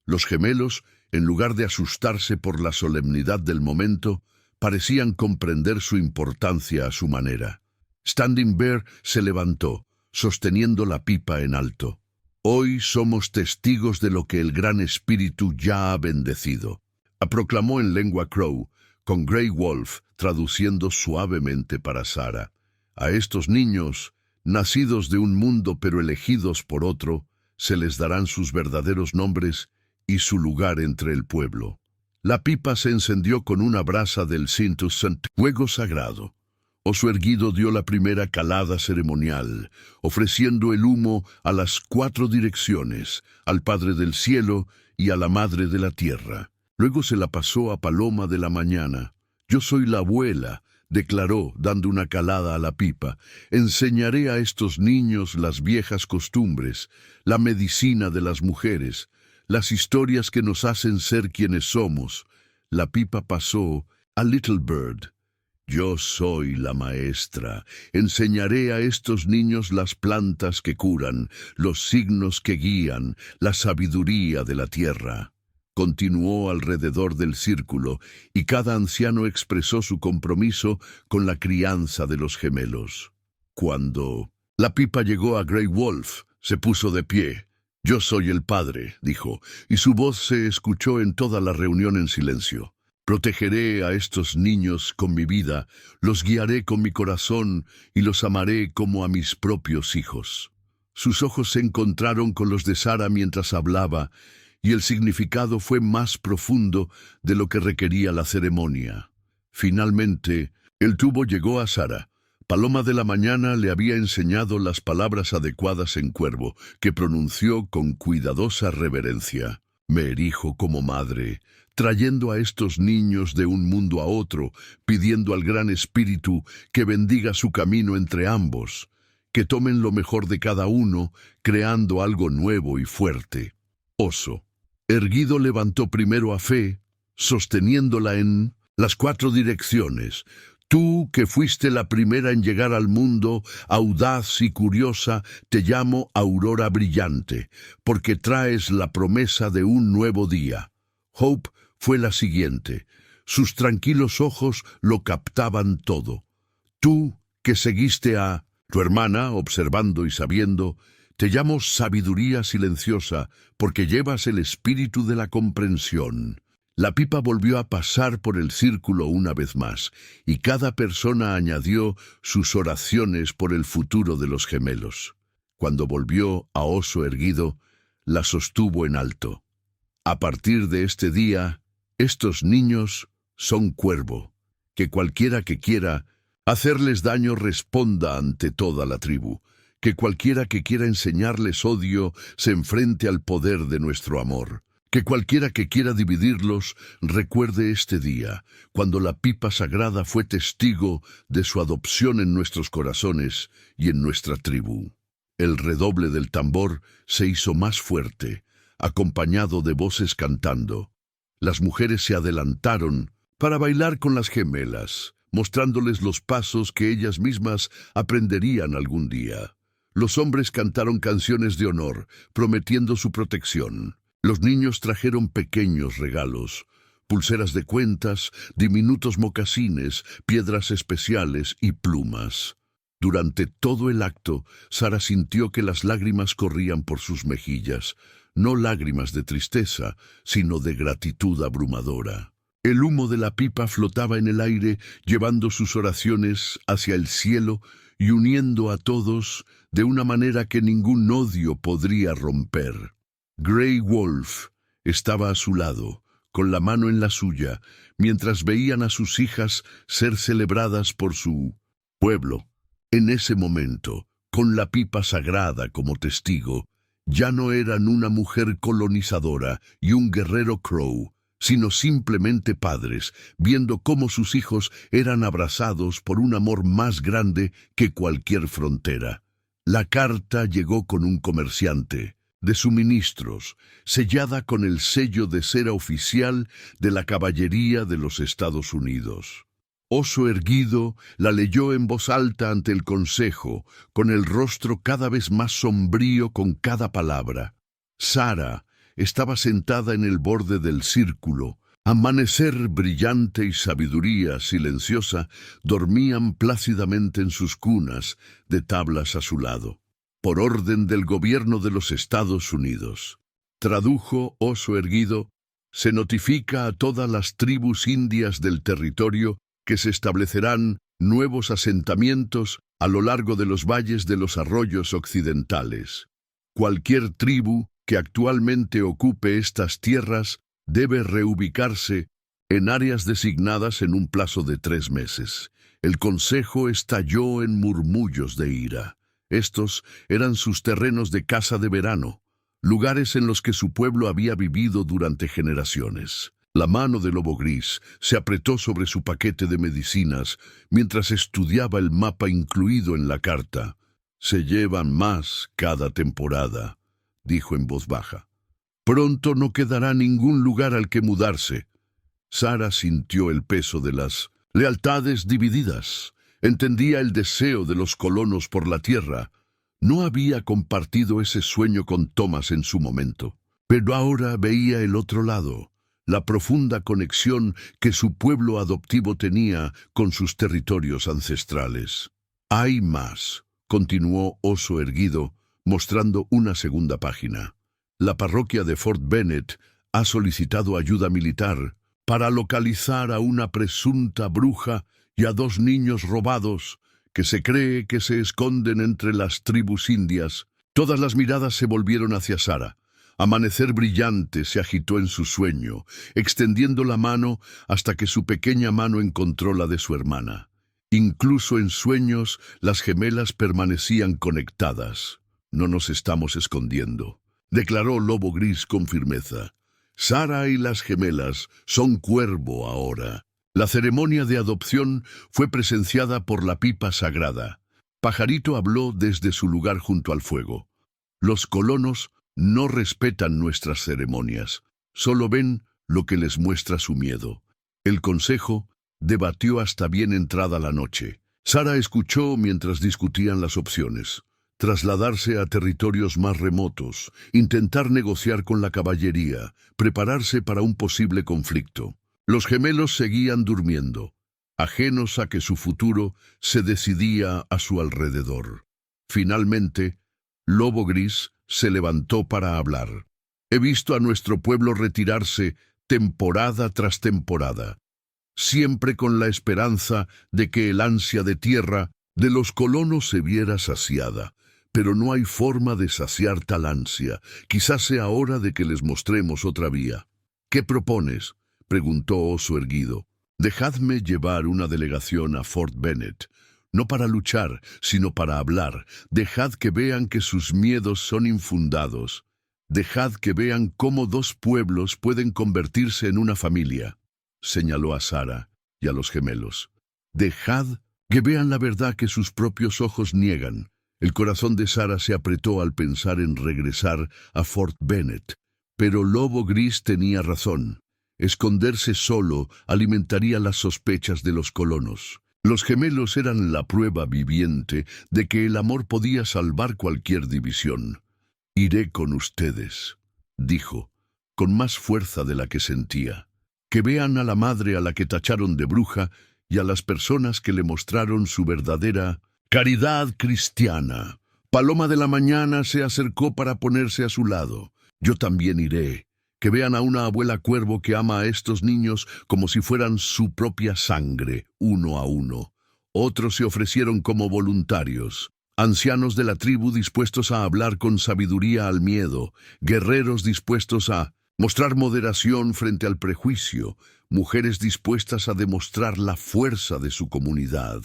Los gemelos, en lugar de asustarse por la solemnidad del momento, parecían comprender su importancia a su manera. Standing Bear se levantó, sosteniendo la pipa en alto. Hoy somos testigos de lo que el Gran Espíritu ya ha bendecido, proclamó en lengua Crow, con Grey Wolf traduciendo suavemente para Sarah. A estos niños, nacidos de un mundo pero elegidos por otro, se les darán sus verdaderos nombres y su lugar entre el pueblo. La pipa se encendió con una brasa del Cintus Sant, fuego sagrado. Oso erguido dio la primera calada ceremonial, ofreciendo el humo a las 4 direcciones, al Padre del Cielo y a la Madre de la Tierra. Luego se la pasó a Paloma de la Mañana. Yo soy la abuela, declaró, dando una calada a la pipa. Enseñaré a estos niños las viejas costumbres, la medicina de las mujeres, las historias que nos hacen ser quienes somos. La pipa pasó a Little Bird. Yo soy la maestra. Enseñaré a estos niños las plantas que curan, los signos que guían, la sabiduría de la tierra. Continuó alrededor del círculo, y cada anciano expresó su compromiso con la crianza de los gemelos. Cuando la pipa llegó a Grey Wolf, se puso de pie. Yo soy el padre, dijo, y su voz se escuchó en toda la reunión en silencio. Protegeré a estos niños con mi vida, los guiaré con mi corazón y los amaré como a mis propios hijos. Sus ojos se encontraron con los de Sarah mientras hablaba, y el significado fue más profundo de lo que requería la ceremonia. Finalmente, el tubo llegó a Sarah. Paloma de la Mañana le había enseñado las palabras adecuadas en cuervo, que pronunció con cuidadosa reverencia. Me erijo como madre, trayendo a estos niños de un mundo a otro, pidiendo al Gran Espíritu que bendiga su camino entre ambos, que tomen lo mejor de cada uno, creando algo nuevo y fuerte. Oso, erguido, levantó primero a Fe, sosteniéndola en las 4 direcciones. Tú, que fuiste la primera en llegar al mundo, audaz y curiosa, te llamo Aurora Brillante, porque traes la promesa de un nuevo día. Hope fue la siguiente. Sus tranquilos ojos lo captaban todo. Tú, que seguiste a tu hermana, observando y sabiendo, te llamo Sabiduría Silenciosa, porque llevas el espíritu de la comprensión. La pipa volvió a pasar por el círculo una vez más, y cada persona añadió sus oraciones por el futuro de los gemelos. Cuando volvió a Oso erguido, la sostuvo en alto. A partir de este día, estos niños son cuervo, que cualquiera que quiera hacerles daño responda ante toda la tribu, que cualquiera que quiera enseñarles odio se enfrente al poder de nuestro amor. Que cualquiera que quiera dividirlos recuerde este día, cuando la pipa sagrada fue testigo de su adopción en nuestros corazones y en nuestra tribu. El redoble del tambor se hizo más fuerte, acompañado de voces cantando. Las mujeres se adelantaron para bailar con las gemelas, mostrándoles los pasos que ellas mismas aprenderían algún día. Los hombres cantaron canciones de honor, prometiendo su protección. Los niños trajeron pequeños regalos, pulseras de cuentas, diminutos mocasines, piedras especiales y plumas. Durante todo el acto, Sarah sintió que las lágrimas corrían por sus mejillas, no lágrimas de tristeza, sino de gratitud abrumadora. El humo de la pipa flotaba en el aire, llevando sus oraciones hacia el cielo y uniendo a todos de una manera que ningún odio podría romper. Grey Wolf estaba a su lado, con la mano en la suya, mientras veían a sus hijas ser celebradas por su pueblo. En ese momento, con la pipa sagrada como testigo, Ya no eran una mujer colonizadora y un guerrero Crow, sino simplemente padres, viendo cómo sus hijos eran abrazados por un amor más grande que cualquier frontera. La carta llegó con un comerciante de suministros, sellada con el sello de cera oficial de la Caballería de los Estados Unidos. Oso Erguido la leyó en voz alta ante el consejo, con el rostro cada vez más sombrío con cada palabra. Sara estaba sentada en el borde del círculo. Amanecer brillante y sabiduría silenciosa dormían plácidamente en sus cunas, de tablas a su lado. Por orden del gobierno de los Estados Unidos. Tradujo Oso Erguido, se notifica a todas las tribus indias del territorio que se establecerán nuevos asentamientos a lo largo de los valles de los arroyos occidentales. Cualquier tribu que actualmente ocupe estas tierras debe reubicarse en áreas designadas en un plazo de 3 meses. El consejo estalló en murmullos de ira. Estos eran sus terrenos de caza de verano, lugares en los que su pueblo había vivido durante generaciones. La mano de Lobo Gris se apretó sobre su paquete de medicinas mientras estudiaba el mapa incluido en la carta. «Se llevan más cada temporada», dijo en voz baja. «Pronto no quedará ningún lugar al que mudarse». Sara sintió el peso de las lealtades divididas. Entendía el deseo de los colonos por la tierra. No había compartido ese sueño con Thomas en su momento, pero ahora veía el otro lado. La profunda conexión que su pueblo adoptivo tenía con sus territorios ancestrales. «Hay más», continuó Oso Erguido, mostrando una segunda página. «La parroquia de Fort Bennett ha solicitado ayuda militar para localizar a una presunta bruja y a 2 niños robados que se cree que se esconden entre las tribus indias». Todas las miradas se volvieron hacia Sara. Amanecer brillante se agitó en su sueño, extendiendo la mano hasta que su pequeña mano encontró la de su hermana. Incluso en sueños, las gemelas permanecían conectadas. «No nos estamos escondiendo», declaró Lobo Gris con firmeza. «Sara y las gemelas son cuervo ahora». La ceremonia de adopción fue presenciada por la pipa sagrada. Pajarito habló desde su lugar junto al fuego. «Los colonos no respetan nuestras ceremonias, solo ven lo que les muestra su miedo». El consejo debatió hasta bien entrada la noche. Sara escuchó mientras discutían las opciones. Trasladarse a territorios más remotos, intentar negociar con la caballería, prepararse para un posible conflicto. Los gemelos seguían durmiendo, ajenos a que su futuro se decidía a su alrededor. Finalmente, Lobo Gris se levantó para hablar. «He visto a nuestro pueblo retirarse temporada tras temporada, siempre con la esperanza de que el ansia de tierra de los colonos se viera saciada. Pero no hay forma de saciar tal ansia. Quizás sea hora de que les mostremos otra vía». «¿Qué propones?», preguntó Oso Erguido. «Dejadme llevar una delegación a Fort Bennett. No para luchar, sino para hablar. Dejad que vean que sus miedos son infundados. Dejad que vean cómo 2 pueblos pueden convertirse en una familia», señaló a Sara y a los gemelos. «Dejad que vean la verdad que sus propios ojos niegan». El corazón de Sara se apretó al pensar en regresar a Fort Bennett, pero Lobo Gris tenía razón. Esconderse solo alimentaría las sospechas de los colonos. Los gemelos eran la prueba viviente de que el amor podía salvar cualquier división. «Iré con ustedes», dijo, con más fuerza de la que sentía. «Que vean a la madre a la que tacharon de bruja y a las personas que le mostraron su verdadera caridad cristiana». Paloma de la Mañana se acercó para ponerse a su lado. «Yo también iré. Que vean a una abuela cuervo que ama a estos niños como si fueran su propia sangre, uno a uno». Otros se ofrecieron como voluntarios. Ancianos de la tribu dispuestos a hablar con sabiduría al miedo, guerreros dispuestos a mostrar moderación frente al prejuicio, mujeres dispuestas a demostrar la fuerza de su comunidad.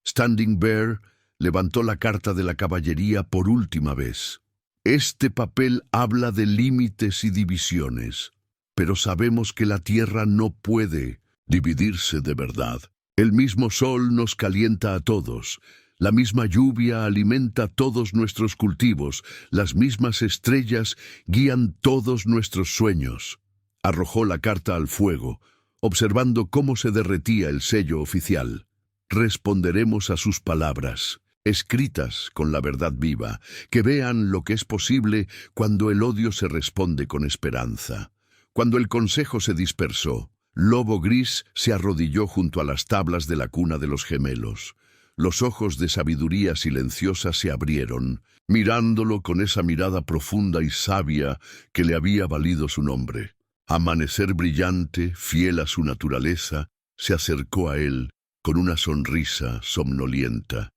Standing Bear levantó la carta de la caballería por última vez. Este papel habla de límites y divisiones, pero sabemos que la tierra no puede dividirse de verdad. El mismo sol nos calienta a todos, la misma lluvia alimenta todos nuestros cultivos, las mismas estrellas guían todos nuestros sueños. Arrojó la carta al fuego, observando cómo se derretía el sello oficial. Responderemos a sus palabras, escritas con la verdad viva, que vean lo que es posible cuando el odio se responde con esperanza. Cuando el consejo se dispersó, Lobo Gris se arrodilló junto a las tablas de la cuna de los gemelos. Los ojos de sabiduría silenciosa se abrieron, mirándolo con esa mirada profunda y sabia que le había valido su nombre. Amanecer Brillante, fiel a su naturaleza, se acercó a él con una sonrisa somnolienta.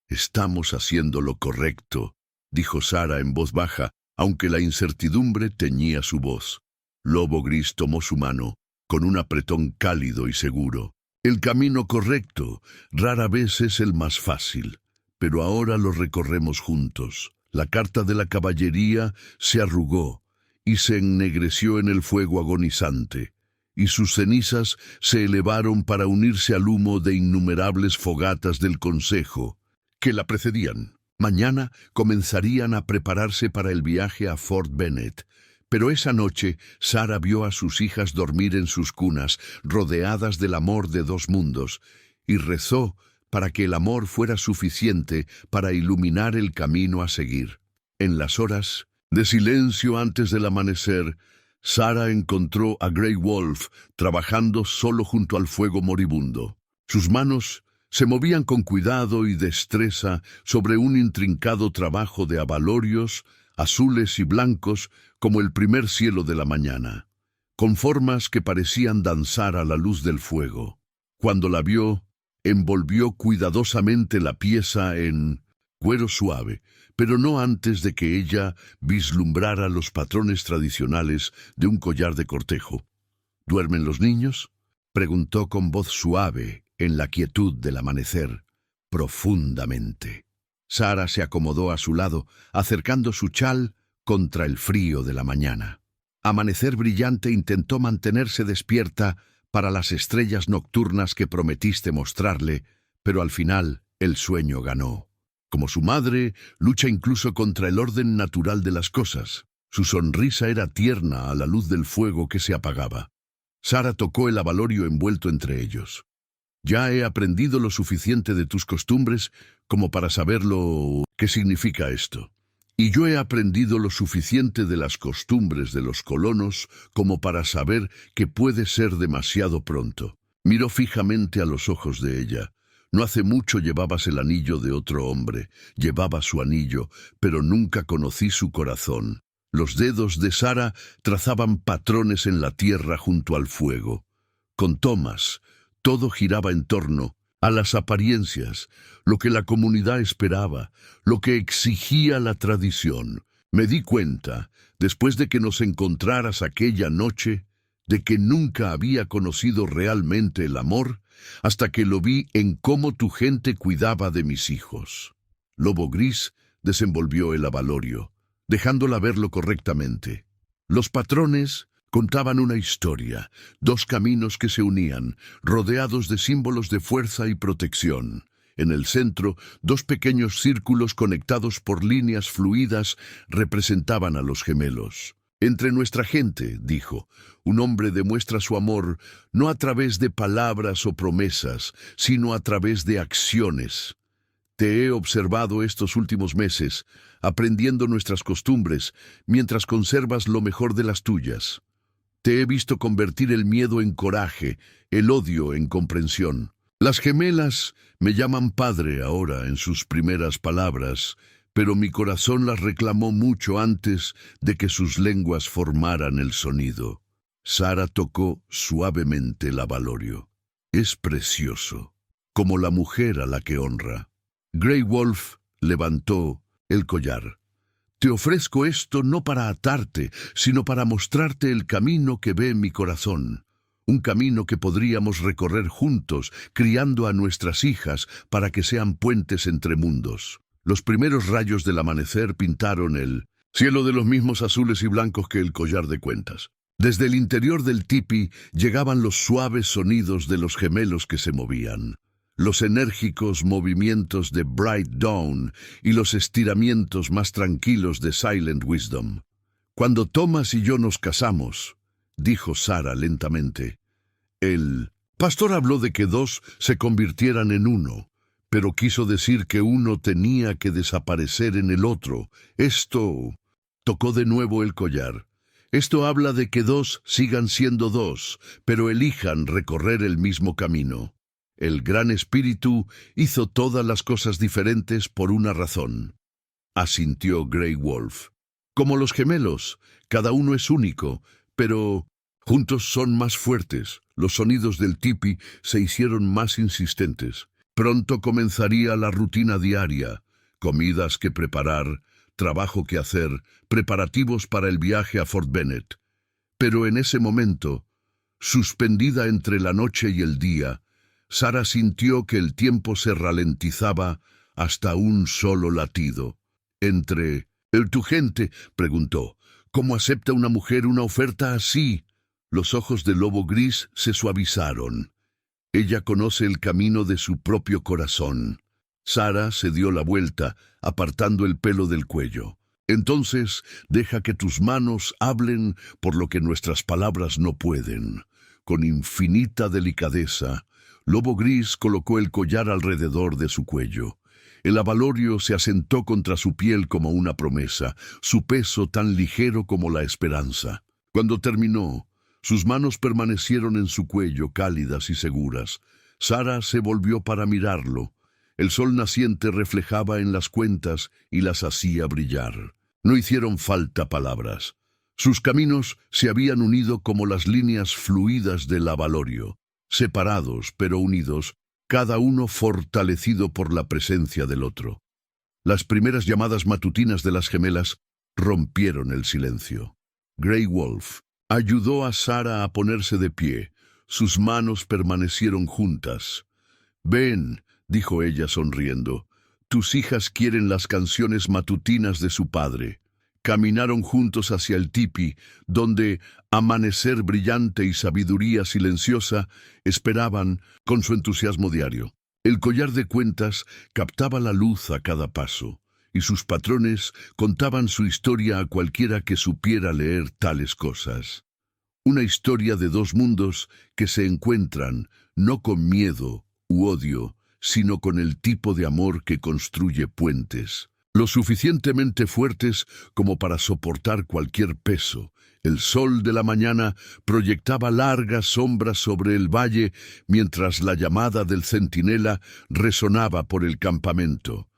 «Estamos haciendo lo correcto», dijo Sara en voz baja, aunque la incertidumbre teñía su voz. Lobo Gris tomó su mano, con un apretón cálido y seguro. «El camino correcto rara vez es el más fácil, pero ahora lo recorremos juntos». La carta de la caballería se arrugó y se ennegreció en el fuego agonizante, y sus cenizas se elevaron para unirse al humo de innumerables fogatas del consejo que la precedían. Mañana comenzarían a prepararse para el viaje a Fort Bennet, pero esa noche Sara vio a sus hijas dormir en sus cunas, rodeadas del amor de dos mundos, y rezó para que el amor fuera suficiente para iluminar el camino a seguir. En las horas de silencio antes del amanecer, Sara encontró a Grey Wolf trabajando solo junto al fuego moribundo. Sus manos se movían con cuidado y destreza sobre un intrincado trabajo de abalorios, azules y blancos como el primer cielo de la mañana, con formas que parecían danzar a la luz del fuego. Cuando la vio, envolvió cuidadosamente la pieza en cuero suave, pero no antes de que ella vislumbrara los patrones tradicionales de un collar de cortejo. «¿Duermen los niños?», preguntó con voz suave en la quietud del amanecer. «Profundamente». Sara se acomodó a su lado, acercando su chal contra el frío de la mañana. Amanecer Brillante intentó mantenerse despierta para las estrellas nocturnas que prometiste mostrarle, pero al final el sueño ganó. Como su madre, lucha incluso contra el orden natural de las cosas. Su sonrisa era tierna a la luz del fuego que se apagaba. Sara tocó el abalorio envuelto entre ellos. «Ya he aprendido lo suficiente de tus costumbres como para saber lo que significa esto. Y yo he aprendido lo suficiente de las costumbres de los colonos como para saber que puede ser demasiado pronto». Miró fijamente a los ojos de ella. «No hace mucho llevabas el anillo de otro hombre. Llevaba su anillo, pero nunca conocí su corazón». Los dedos de Sara trazaban patrones en la tierra junto al fuego. Con Thomas, todo giraba en torno a las apariencias, lo que la comunidad esperaba, lo que exigía la tradición. Me di cuenta, después de que nos encontraras aquella noche, de que nunca había conocido realmente el amor, hasta que lo vi en cómo tu gente cuidaba de mis hijos». Lobo Gris desenvolvió el abalorio, dejándola verlo correctamente. Los patrones contaban una historia, dos caminos que se unían, rodeados de símbolos de fuerza y protección. En el centro, dos pequeños círculos conectados por líneas fluidas representaban a los gemelos. «Entre nuestra gente», dijo, «un hombre demuestra su amor no a través de palabras o promesas, sino a través de acciones. Te he observado estos últimos meses, aprendiendo nuestras costumbres, mientras conservas lo mejor de las tuyas. Te he visto convertir el miedo en coraje, el odio en comprensión. Las gemelas me llaman padre ahora en sus primeras palabras, pero mi corazón las reclamó mucho antes de que sus lenguas formaran el sonido». Sara tocó suavemente el abalorio. «Es precioso, como la mujer a la que honra». Grey Wolf levantó el collar. «Te ofrezco esto no para atarte, sino para mostrarte el camino que ve en mi corazón. Un camino que podríamos recorrer juntos, criando a nuestras hijas para que sean puentes entre mundos». Los primeros rayos del amanecer pintaron el Cielo de los mismos azules y blancos que el collar de cuentas. Desde el interior del tipi llegaban los suaves sonidos de los gemelos que se movían, los enérgicos movimientos de Bright Dawn y los estiramientos más tranquilos de Silent Wisdom. Cuando Thomas y yo nos casamos, dijo Sarah lentamente, el pastor habló de que dos se convirtieran en uno, pero quiso decir que uno tenía que desaparecer en el otro. Esto tocó de nuevo el collar. Esto habla de que dos sigan siendo dos, pero elijan recorrer el mismo camino. El Gran Espíritu hizo todas las cosas diferentes por una razón, asintió Grey Wolf. Como los gemelos, cada uno es único, pero juntos son más fuertes. Los sonidos del tipi se hicieron más insistentes. Pronto comenzaría la rutina diaria, comidas que preparar, trabajo que hacer, preparativos para el viaje a Fort Bennet. Pero en ese momento, suspendida entre la noche y el día, Sarah sintió que el tiempo se ralentizaba hasta un solo latido. ¿Tu gente?, preguntó. ¿Cómo acepta una mujer una oferta así? Los ojos del lobo gris se suavizaron. Ella conoce el camino de su propio corazón. Sarah se dio la vuelta, apartando el pelo del cuello. Entonces, deja que tus manos hablen por lo que nuestras palabras no pueden. Con infinita delicadeza, Lobo Gris colocó el collar alrededor de su cuello. El abalorio se asentó contra su piel como una promesa, su peso tan ligero como la esperanza. Cuando terminó, sus manos permanecieron en su cuello, cálidas y seguras. Sarah se volvió para mirarlo. El sol naciente reflejaba en las cuentas y las hacía brillar. No hicieron falta palabras. Sus caminos se habían unido como las líneas fluidas del abalorio, separados pero unidos, cada uno fortalecido por la presencia del otro. Las primeras llamadas matutinas de las gemelas rompieron el silencio. Grey Wolf ayudó a Sarah a ponerse de pie. Sus manos permanecieron juntas. «Ven», dijo ella sonriendo, «tus hijas quieren las canciones matutinas de su padre». Caminaron juntos hacia el tipi, donde amanecer brillante y sabiduría silenciosa esperaban con su entusiasmo diario. El collar de cuentas captaba la luz a cada paso, y sus patrones contaban su historia a cualquiera que supiera leer tales cosas. Una historia de dos mundos que se encuentran no con miedo u odio, sino con el tipo de amor que construye puentes. Lo suficientemente fuertes como para soportar cualquier peso. El sol de la mañana proyectaba largas sombras sobre el valle mientras la llamada del centinela resonaba por el campamento.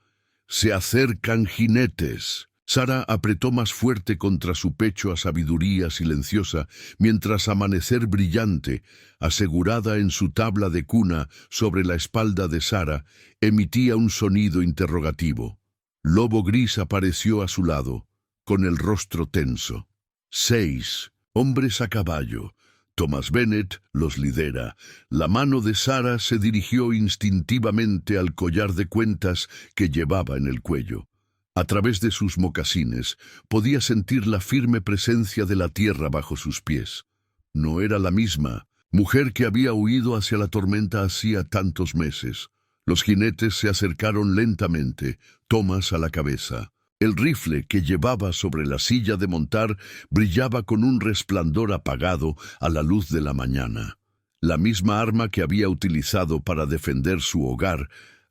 «Se acercan jinetes». Sarah apretó más fuerte contra su pecho a sabiduría silenciosa, mientras amanecer brillante, asegurada en su tabla de cuna sobre la espalda de Sarah, emitía un sonido interrogativo. Lobo Gris apareció a su lado, con el rostro tenso. 6 hombres a caballo. Thomas Bennet los lidera. La mano de Sarah se dirigió instintivamente al collar de cuentas que llevaba en el cuello. A través de sus mocasines podía sentir la firme presencia de la tierra bajo sus pies. No era la misma mujer que había huido hacia la tormenta hacía tantos meses. Los jinetes se acercaron lentamente, Thomas a la cabeza. El rifle que llevaba sobre la silla de montar brillaba con un resplandor apagado a la luz de la mañana. La misma arma que había utilizado para defender su hogar,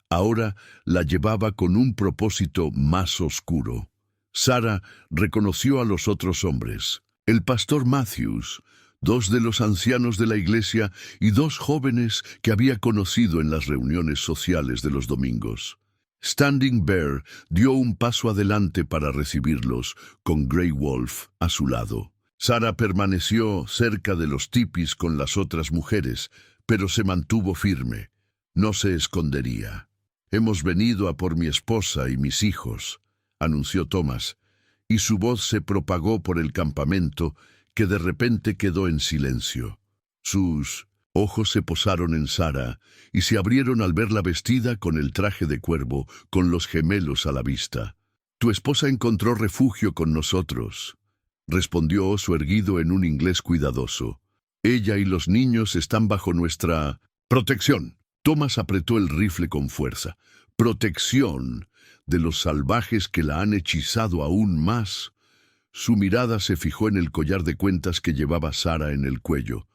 ahora la llevaba con un propósito más oscuro. Sarah reconoció a los otros hombres. El pastor Matthews, 2 de los ancianos de la iglesia y 2 jóvenes que había conocido en las reuniones sociales de los domingos. Standing Bear dio un paso adelante para recibirlos, con Grey Wolf a su lado. Sarah permaneció cerca de los tipis con las otras mujeres, pero se mantuvo firme. No se escondería. «Hemos venido a por mi esposa y mis hijos», anunció Thomas, y su voz se propagó por el campamento, que de repente quedó en silencio. Sus ojos se posaron en Sarah y se abrieron al verla vestida con el traje de cuervo, con los gemelos a la vista. Tu esposa encontró refugio con nosotros, respondió Oso erguido en un inglés cuidadoso. Ella y los niños están bajo nuestra protección. Thomas apretó el rifle con fuerza. Protección de los salvajes que la han hechizado aún más. Su mirada se fijó en el collar de cuentas que llevaba Sara en el cuello.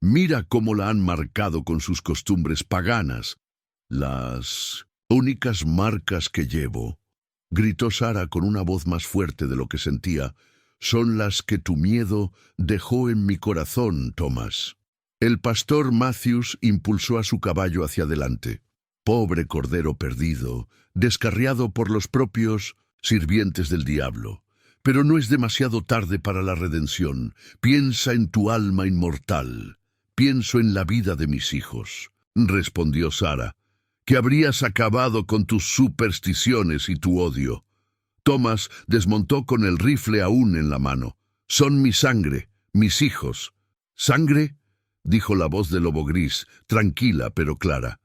Mira cómo la han marcado con sus costumbres paganas. Las únicas marcas que llevo, gritó Sara con una voz más fuerte de lo que sentía, son las que tu miedo dejó en mi corazón, Thomas. El pastor Matthews impulsó a su caballo hacia adelante. Pobre cordero perdido, descarriado por los propios sirvientes del diablo. Pero no es demasiado tarde para la redención. Piensa en tu alma inmortal. Pienso en la vida de mis hijos, respondió Sara, que habrías acabado con tus supersticiones y tu odio. Thomas desmontó con el rifle aún en la mano. Son mi sangre, mis hijos. ¿Sangre? Dijo la voz de Lobo Gris, tranquila pero clara.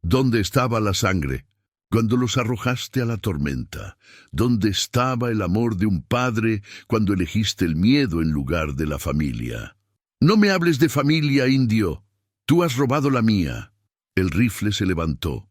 ¿Dónde estaba la sangre? Cuando los arrojaste a la tormenta. ¿Dónde estaba el amor de un padre cuando elegiste el miedo en lugar de la familia? No me hables de familia, indio. Tú has robado la mía. El rifle se levantó,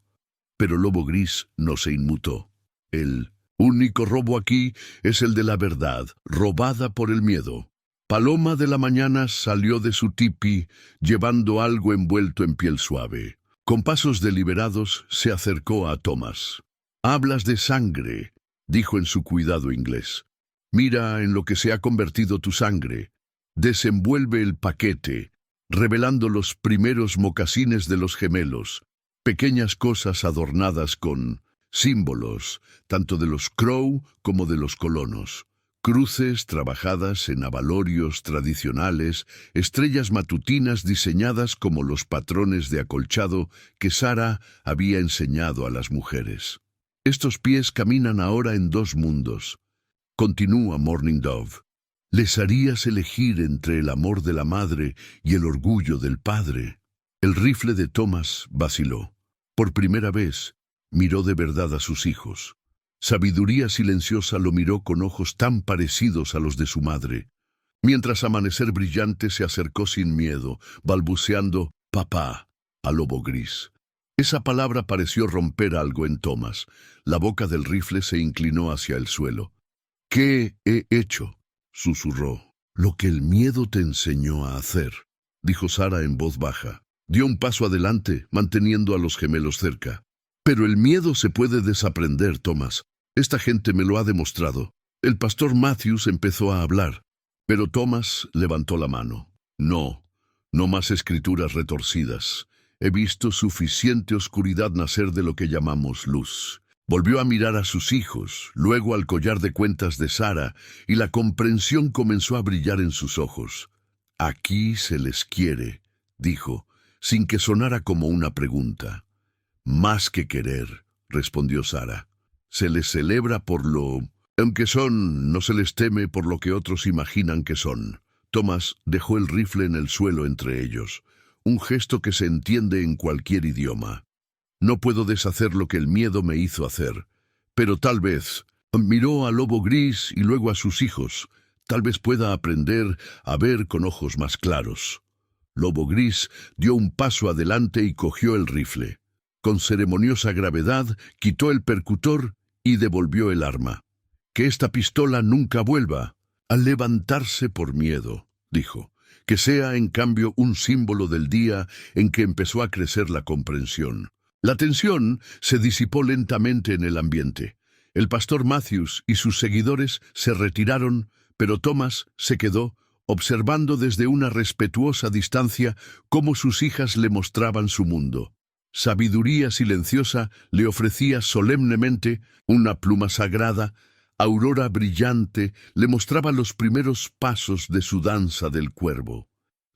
pero Lobo Gris no se inmutó. El único robo aquí es el de la verdad, robada por el miedo. Paloma de la mañana salió de su tipi llevando algo envuelto en piel suave. Con pasos deliberados se acercó a Thomas. «Hablas de sangre», dijo en su cuidado inglés. «Mira en lo que se ha convertido tu sangre». Desenvuelve el paquete, revelando los primeros mocasines de los gemelos, pequeñas cosas adornadas con símbolos, tanto de los Crow como de los colonos. Cruces trabajadas en abalorios tradicionales, estrellas matutinas diseñadas como los patrones de acolchado que Sara había enseñado a las mujeres. Estos pies caminan ahora en dos mundos. Continúa Morning Dove. Les harías elegir entre el amor de la madre y el orgullo del padre. El rifle de Thomas vaciló. Por primera vez, miró de verdad a sus hijos. Sabiduría silenciosa lo miró con ojos tan parecidos a los de su madre. Mientras Amanecer Brillante se acercó sin miedo, balbuceando «papá» a Lobo Gris. Esa palabra pareció romper algo en Thomas. La boca del rifle se inclinó hacia el suelo. «¿Qué he hecho?», susurró. «Lo que el miedo te enseñó a hacer», dijo Sara en voz baja. Dio un paso adelante, manteniendo a los gemelos cerca. «Pero el miedo se puede desaprender, Thomas. Esta gente me lo ha demostrado». El pastor Matthews empezó a hablar, pero Thomas levantó la mano. «No, no más escrituras retorcidas. He visto suficiente oscuridad nacer de lo que llamamos luz». Volvió a mirar a sus hijos, luego al collar de cuentas de Sara, y la comprensión comenzó a brillar en sus ojos. «Aquí se les quiere», dijo, sin que sonara como una pregunta. «Más que querer», respondió Sara. «Se les celebra por lo... aunque son, no se les teme por lo que otros imaginan que son». Thomas dejó el rifle en el suelo entre ellos, un gesto que se entiende en cualquier idioma. «No puedo deshacer lo que el miedo me hizo hacer, pero tal vez...» Miró a Lobo Gris y luego a sus hijos. «Tal vez pueda aprender a ver con ojos más claros». Lobo Gris dio un paso adelante y cogió el rifle. Con ceremoniosa gravedad quitó el percutor y devolvió el arma. «Que esta pistola nunca vuelva a levantarse por miedo», dijo. «Que sea, en cambio, un símbolo del día en que empezó a crecer la comprensión». La tensión se disipó lentamente en el ambiente. El pastor Matthews y sus seguidores se retiraron, pero Thomas se quedó, observando desde una respetuosa distancia cómo sus hijas le mostraban su mundo. Sabiduría silenciosa le ofrecía solemnemente una pluma sagrada, Aurora Brillante le mostraba los primeros pasos de su danza del cuervo.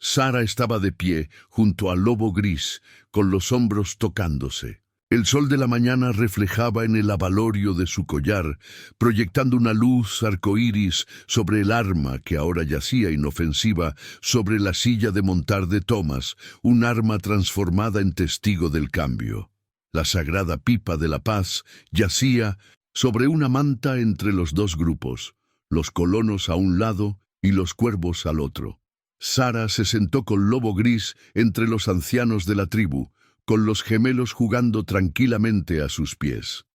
Sara estaba de pie junto al Lobo Gris, con los hombros tocándose. El sol de la mañana reflejaba en el abalorio de su collar, proyectando una luz arcoíris sobre el arma que ahora yacía inofensiva sobre la silla de montar de Thomas, un arma transformada en testigo del cambio. La sagrada pipa de la paz yacía sobre una manta entre los dos grupos, los colonos a un lado y los cuervos al otro. Sara se sentó con Lobo Gris entre los ancianos de la tribu, con los gemelos jugando tranquilamente a sus pies.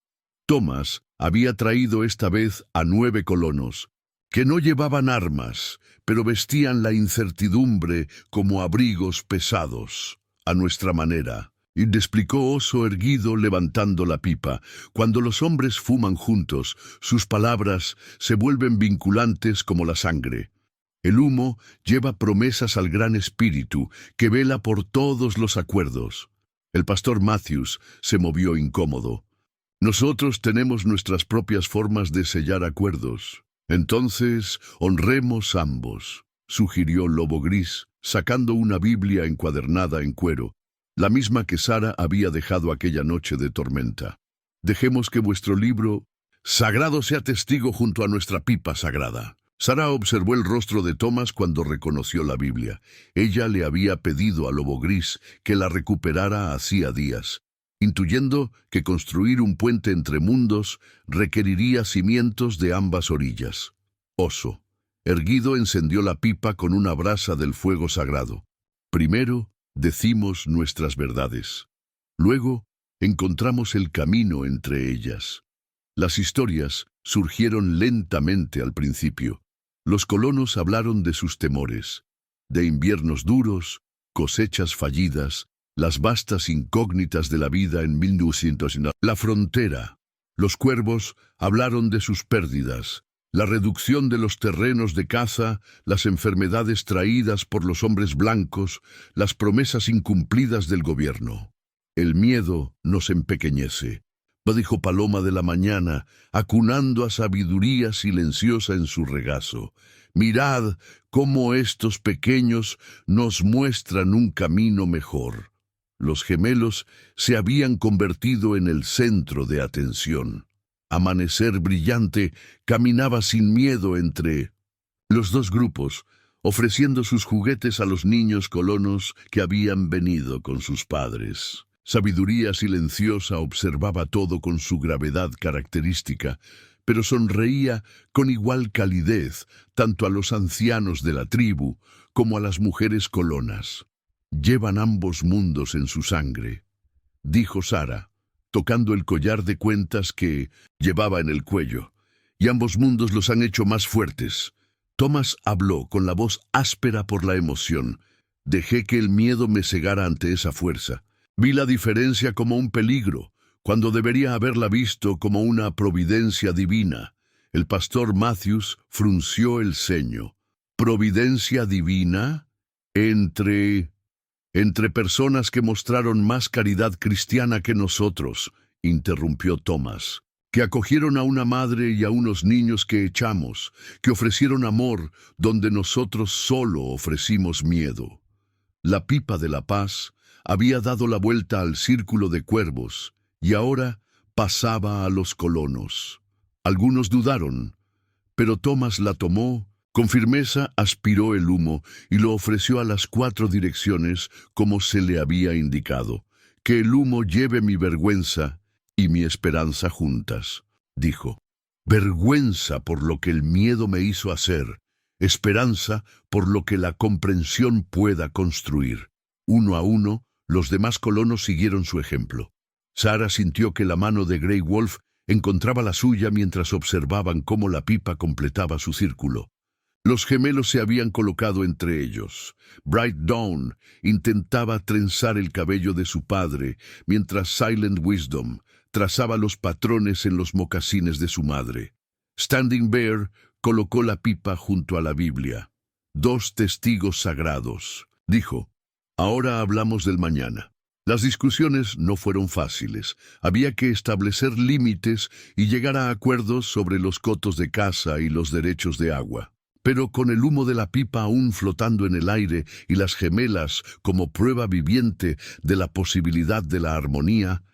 Thomas había traído esta vez a 9 colonos, que no llevaban armas, pero vestían la incertidumbre como abrigos pesados, a nuestra manera. Y le explicó Oso erguido levantando la pipa: cuando los hombres fuman juntos, sus palabras se vuelven vinculantes como la sangre. El humo lleva promesas al Gran Espíritu, que vela por todos los acuerdos. El pastor Matthews se movió incómodo. Nosotros tenemos nuestras propias formas de sellar acuerdos. Entonces, honremos ambos, sugirió Lobo Gris, sacando una Biblia encuadernada en cuero, la misma que Sara había dejado aquella noche de tormenta. Dejemos que vuestro libro sagrado sea testigo junto a nuestra pipa sagrada. Sara observó el rostro de Thomas cuando reconoció la Biblia. Ella le había pedido a Lobo Gris que la recuperara hacía días, intuyendo que construir un puente entre mundos requeriría cimientos de ambas orillas. Oso, erguido, encendió la pipa con una brasa del fuego sagrado. Primero, decimos nuestras verdades. Luego, encontramos el camino entre ellas. Las historias surgieron lentamente al principio. Los colonos hablaron de sus temores, de inviernos duros, cosechas fallidas, las vastas incógnitas de la vida en 1900. La frontera. Los cuervos hablaron de sus pérdidas, la reducción de los terrenos de caza, las enfermedades traídas por los hombres blancos, las promesas incumplidas del gobierno. El miedo nos empequeñece, dijo Paloma de la mañana, acunando a sabiduría silenciosa en su regazo. Mirad cómo estos pequeños nos muestran un camino mejor. Los gemelos se habían convertido en el centro de atención. Amanecer brillante caminaba sin miedo entre los dos grupos, ofreciendo sus juguetes a los niños colonos que habían venido con sus padres. Sabiduría silenciosa observaba todo con su gravedad característica, pero sonreía con igual calidez tanto a los ancianos de la tribu como a las mujeres colonas. Llevan ambos mundos en su sangre, dijo Sara, tocando el collar de cuentas que llevaba en el cuello, y ambos mundos los han hecho más fuertes. Thomas habló con la voz áspera por la emoción. Dejé que el miedo me cegara ante esa fuerza. Vi la diferencia como un peligro, cuando debería haberla visto como una providencia divina. El pastor Matthews frunció el ceño. ¿Providencia divina? Entre personas que mostraron más caridad cristiana que nosotros, interrumpió Thomas, que acogieron a una madre y a unos niños que echamos, que ofrecieron amor donde nosotros solo ofrecimos miedo. La pipa de la paz había dado la vuelta al círculo de cuervos y ahora pasaba a los colonos. Algunos dudaron, pero Thomas la tomó, con firmeza aspiró el humo y lo ofreció a las 4 direcciones como se le había indicado. Que el humo lleve mi vergüenza y mi esperanza juntas, dijo. Vergüenza por lo que el miedo me hizo hacer, esperanza por lo que la comprensión pueda construir. Uno a uno, los demás colonos siguieron su ejemplo. Sara sintió que la mano de Grey Wolf encontraba la suya mientras observaban cómo la pipa completaba su círculo. Los gemelos se habían colocado entre ellos. Bright Dawn intentaba trenzar el cabello de su padre, mientras Silent Wisdom trazaba los patrones en los mocasines de su madre. Standing Bear colocó la pipa junto a la Biblia. 2 testigos sagrados, dijo. Ahora hablamos del mañana. Las discusiones no fueron fáciles. Había que establecer límites y llegar a acuerdos sobre los cotos de caza y los derechos de agua. Pero con el humo de la pipa aún flotando en el aire y las gemelas como prueba viviente de la posibilidad de la armonía,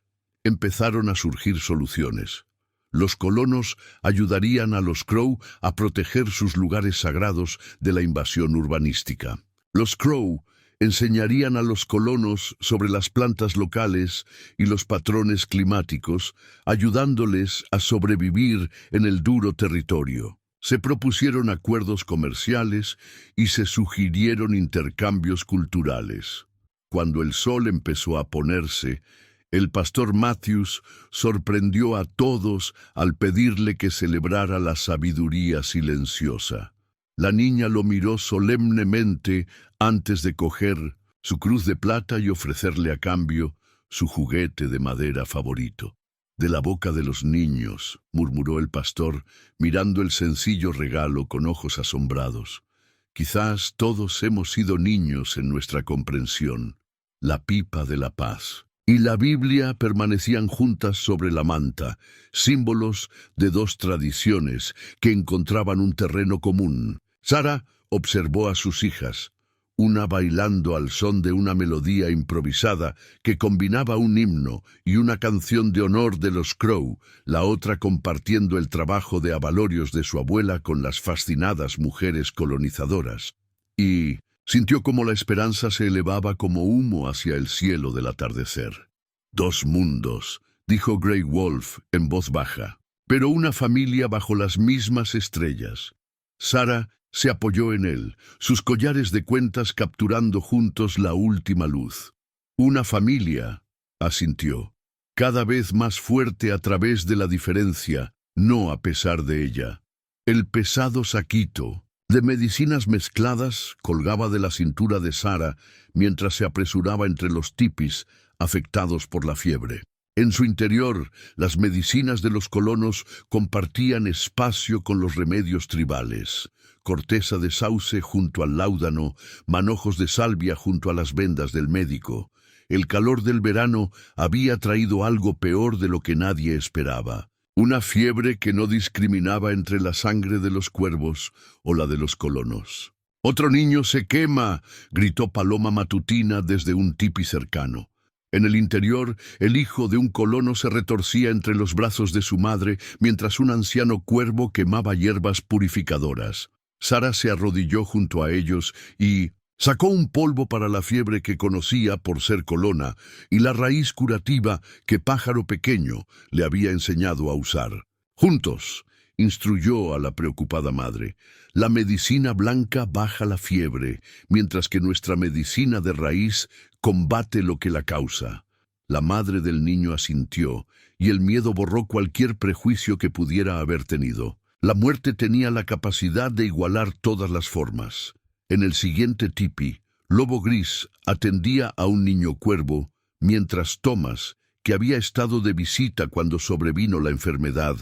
empezaron a surgir soluciones. Los colonos ayudarían a los Crow a proteger sus lugares sagrados de la invasión urbanística. Los Crow enseñarían a los colonos sobre las plantas locales y los patrones climáticos, ayudándoles a sobrevivir en el duro territorio. Se propusieron acuerdos comerciales y se sugirieron intercambios culturales. Cuando el sol empezó a ponerse, el pastor Matthews sorprendió a todos al pedirle que celebrara la sabiduría silenciosa. La niña lo miró solemnemente antes de coger su cruz de plata y ofrecerle a cambio su juguete de madera favorito. De la boca de los niños, murmuró el pastor, mirando el sencillo regalo con ojos asombrados. Quizás todos hemos sido niños en nuestra comprensión. La pipa de la paz y la Biblia permanecían juntas sobre la manta, símbolos de dos tradiciones que encontraban un terreno común. Sara observó a sus hijas, una bailando al son de una melodía improvisada que combinaba un himno y una canción de honor de los Crow, la otra compartiendo el trabajo de abalorios de su abuela con las fascinadas mujeres colonizadoras. Y sintió como la esperanza se elevaba como humo hacia el cielo del atardecer. «Dos mundos», dijo Grey Wolf en voz baja, «pero una familia bajo las mismas estrellas». Sara se apoyó en él, sus collares de cuentas capturando juntos la última luz. «Una familia», asintió, «cada vez más fuerte a través de la diferencia, no a pesar de ella». El pesado saquito de medicinas mezcladas colgaba de la cintura de Sara mientras se apresuraba entre los tipis afectados por la fiebre. En su interior, las medicinas de los colonos compartían espacio con los remedios tribales. Corteza de sauce junto al láudano, manojos de salvia junto a las vendas del médico. El calor del verano había traído algo peor de lo que nadie esperaba. Una fiebre que no discriminaba entre la sangre de los cuervos o la de los colonos. «¡Otro niño se quema!», gritó Paloma Matutina desde un tipi cercano. En el interior, el hijo de un colono se retorcía entre los brazos de su madre mientras un anciano cuervo quemaba hierbas purificadoras. Sara se arrodilló junto a ellos y sacó un polvo para la fiebre que conocía por ser colona y la raíz curativa que Pájaro Pequeño le había enseñado a usar. «Juntos», instruyó a la preocupada madre, «la medicina blanca baja la fiebre, mientras que nuestra medicina de raíz combate lo que la causa». La madre del niño asintió, y el miedo borró cualquier prejuicio que pudiera haber tenido. La muerte tenía la capacidad de igualar todas las formas. En el siguiente tipi, Lobo Gris atendía a un niño cuervo, mientras Thomas, que había estado de visita cuando sobrevino la enfermedad,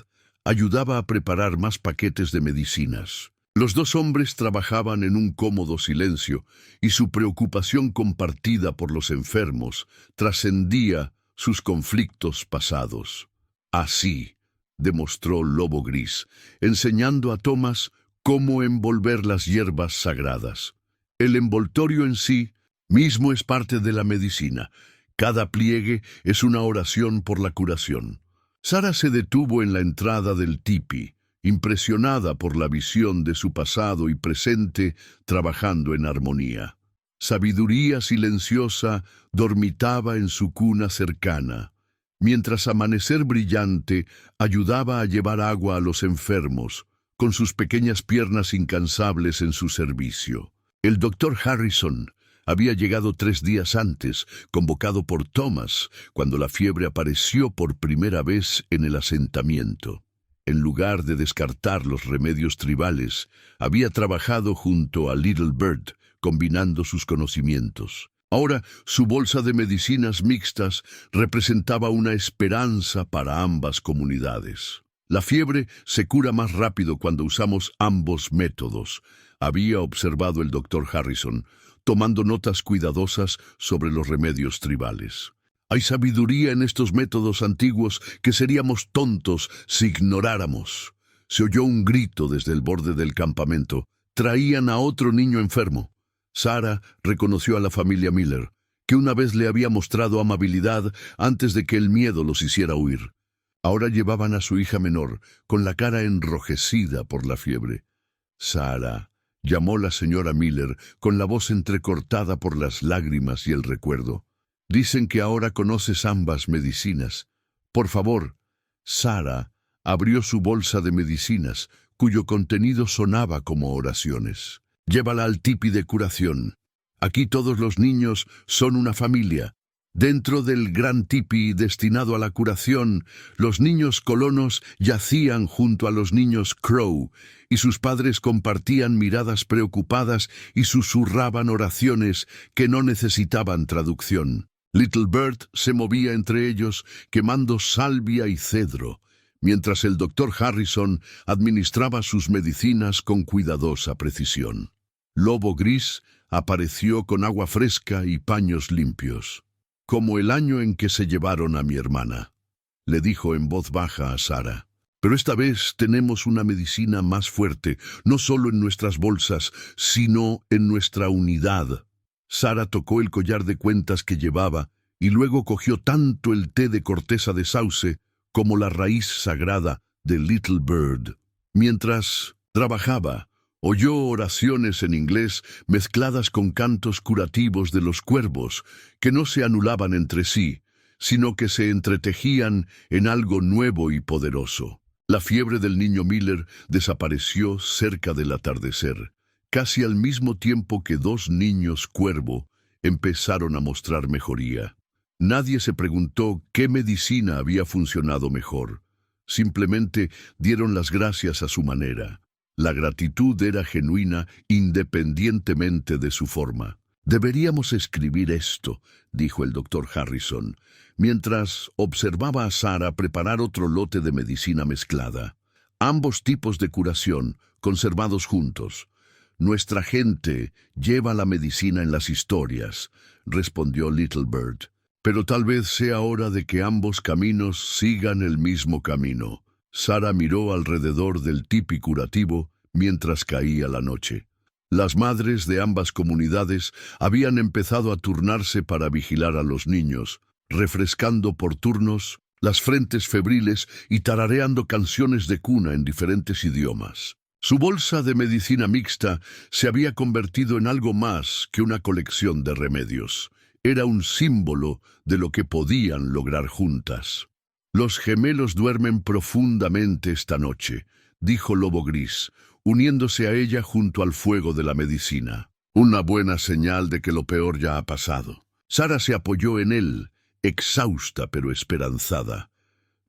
ayudaba a preparar más paquetes de medicinas. Los dos hombres trabajaban en un cómodo silencio, y su preocupación compartida por los enfermos trascendía sus conflictos pasados. «Así», demostró Lobo Gris, enseñando a Thomas cómo envolver las hierbas sagradas. El envoltorio en sí mismo es parte de la medicina. Cada pliegue es una oración por la curación. Sara se detuvo en la entrada del tipi, impresionada por la visión de su pasado y presente trabajando en armonía. Sabiduría silenciosa dormitaba en su cuna cercana, mientras Amanecer Brillante ayudaba a llevar agua a los enfermos, con sus pequeñas piernas incansables en su servicio. El doctor Harrison había llegado 3 días antes, convocado por Thomas, cuando la fiebre apareció por primera vez en el asentamiento. En lugar de descartar los remedios tribales, había trabajado junto a Little Bird, combinando sus conocimientos. Ahora, su bolsa de medicinas mixtas representaba una esperanza para ambas comunidades. La fiebre se cura más rápido cuando usamos ambos métodos, había observado el doctor Harrison, tomando notas cuidadosas sobre los remedios tribales. Hay sabiduría en estos métodos antiguos que seríamos tontos si ignoráramos. Se oyó un grito desde el borde del campamento. Traían a otro niño enfermo. Sara reconoció a la familia Miller, que una vez le había mostrado amabilidad antes de que el miedo los hiciera huir. Ahora llevaban a su hija menor, con la cara enrojecida por la fiebre. Sara, llamó la señora Miller con la voz entrecortada por las lágrimas y el recuerdo. Dicen que ahora conoces ambas medicinas. Por favor. Sara abrió su bolsa de medicinas, cuyo contenido sonaba como oraciones. Llévala al tipi de curación. Aquí todos los niños son una familia. Dentro del gran tipi destinado a la curación, los niños colonos yacían junto a los niños Crow, y sus padres compartían miradas preocupadas y susurraban oraciones que no necesitaban traducción. Little Bird se movía entre ellos, quemando salvia y cedro, mientras el doctor Harrison administraba sus medicinas con cuidadosa precisión. Lobo Gris apareció con agua fresca y paños limpios. «Como el año en que se llevaron a mi hermana», le dijo en voz baja a Sara. «Pero esta vez tenemos una medicina más fuerte, no solo en nuestras bolsas, sino en nuestra unidad». Sara tocó el collar de cuentas que llevaba y luego cogió tanto el té de corteza de sauce como la raíz sagrada de Little Bird. Mientras trabajaba, oyó oraciones en inglés mezcladas con cantos curativos de los cuervos, que no se anulaban entre sí, sino que se entretejían en algo nuevo y poderoso. La fiebre del niño Miller desapareció cerca del atardecer. Casi al mismo tiempo que dos niños cuervo empezaron a mostrar mejoría. Nadie se preguntó qué medicina había funcionado mejor. Simplemente dieron las gracias a su manera. La gratitud era genuina independientemente de su forma. «Deberíamos escribir esto», dijo el doctor Harrison, mientras observaba a Sara preparar otro lote de medicina mezclada. Ambos tipos de curación, conservados juntos. «Nuestra gente lleva la medicina en las historias», respondió Little Bird. «Pero tal vez sea hora de que ambos caminos sigan el mismo camino». Sara miró alrededor del tipi curativo mientras caía la noche. Las madres de ambas comunidades habían empezado a turnarse para vigilar a los niños, refrescando por turnos las frentes febriles y tarareando canciones de cuna en diferentes idiomas. Su bolsa de medicina mixta se había convertido en algo más que una colección de remedios. Era un símbolo de lo que podían lograr juntas. «Los gemelos duermen profundamente esta noche», dijo Lobo Gris, uniéndose a ella junto al fuego de la medicina. «Una buena señal de que lo peor ya ha pasado». Sara se apoyó en él, exhausta pero esperanzada.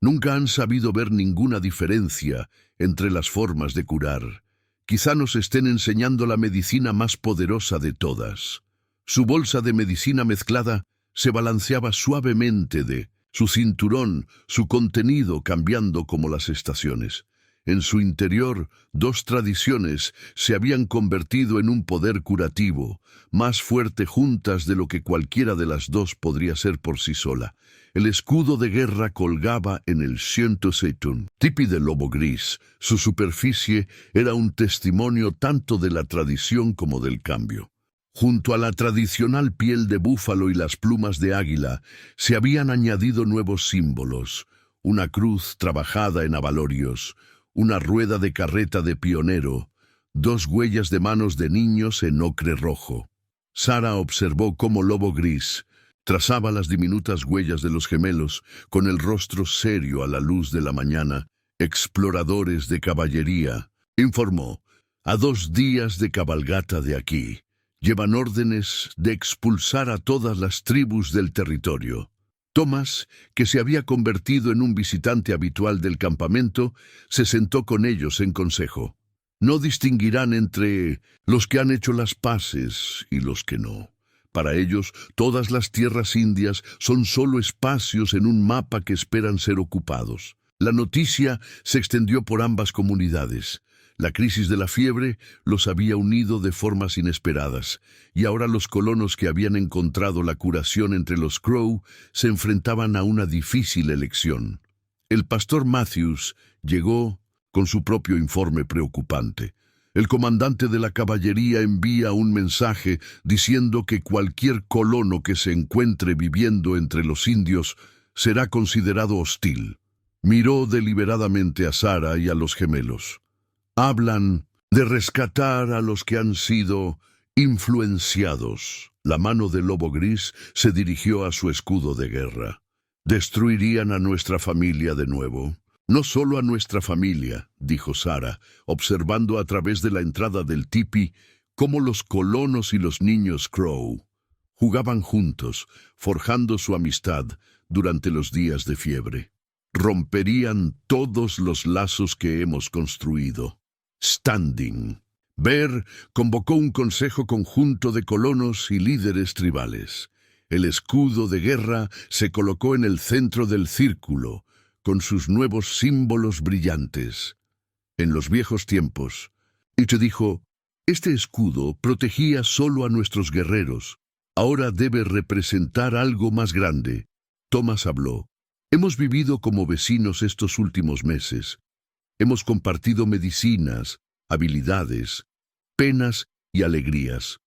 Nunca han sabido ver ninguna diferencia entre las formas de curar. Quizá nos estén enseñando la medicina más poderosa de todas. Su bolsa de medicina mezclada se balanceaba suavemente de su cinturón, su contenido cambiando como las estaciones. En su interior, dos tradiciones se habían convertido en un poder curativo, más fuerte juntas de lo que cualquiera de las dos podría ser por sí sola. El escudo de guerra colgaba en el Seitun, tipi de Lobo Gris. Su superficie era un testimonio tanto de la tradición como del cambio. Junto a la tradicional piel de búfalo y las plumas de águila, se habían añadido nuevos símbolos: una cruz trabajada en abalorios, una rueda de carreta de pionero, dos huellas de manos de niños en ocre rojo. Sara observó cómo Lobo Gris trazaba las diminutas huellas de los gemelos con el rostro serio a la luz de la mañana. «Exploradores de caballería», informó, «a 2 días de cabalgata de aquí. Llevan órdenes de expulsar a todas las tribus del territorio». Thomas, que se había convertido en un visitante habitual del campamento, se sentó con ellos en consejo. «No distinguirán entre los que han hecho las paces y los que no. Para ellos, todas las tierras indias son solo espacios en un mapa que esperan ser ocupados». La noticia se extendió por ambas comunidades. La crisis de la fiebre los había unido de formas inesperadas, y ahora los colonos que habían encontrado la curación entre los Crow se enfrentaban a una difícil elección. El pastor Matthews llegó con su propio informe preocupante. El comandante de la caballería envía un mensaje diciendo que cualquier colono que se encuentre viviendo entre los indios será considerado hostil. Miró deliberadamente a Sara y a los gemelos. «Hablan de rescatar a los que han sido influenciados. La mano del lobo gris se dirigió a su escudo de guerra. Destruirían a nuestra familia de nuevo. No solo a nuestra familia, dijo Sara, observando a través de la entrada del tipi cómo los colonos y los niños Crow jugaban juntos, forjando su amistad durante los días de fiebre. Romperían todos los lazos que hemos construido. Standing. Bear convocó un consejo conjunto de colonos y líderes tribales. El escudo de guerra se colocó en el centro del círculo, con sus nuevos símbolos brillantes. En los viejos tiempos, Iche dijo, este escudo protegía solo a nuestros guerreros. Ahora debe representar algo más grande. Thomas habló. Hemos vivido como vecinos estos últimos meses. Hemos compartido medicinas, habilidades, penas y alegrías.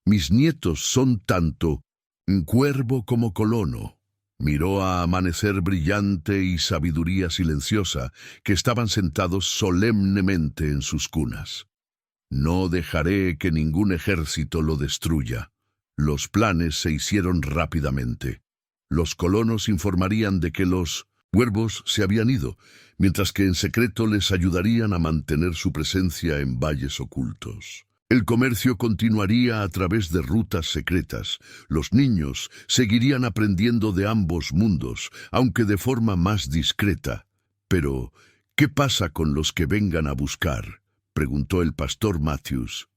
Mis nietos son tanto cuervo como colono. Miró a amanecer brillante y sabiduría silenciosa que estaban sentados solemnemente en sus cunas. No dejaré que ningún ejército lo destruya. Los planes se hicieron rápidamente. Los colonos informarían de que los cuervos se habían ido, mientras que en secreto les ayudarían a mantener su presencia en valles ocultos. El comercio continuaría a través de rutas secretas. Los niños seguirían aprendiendo de ambos mundos, aunque de forma más discreta. Pero, ¿qué pasa con los que vengan a buscar?, preguntó el pastor Matthews.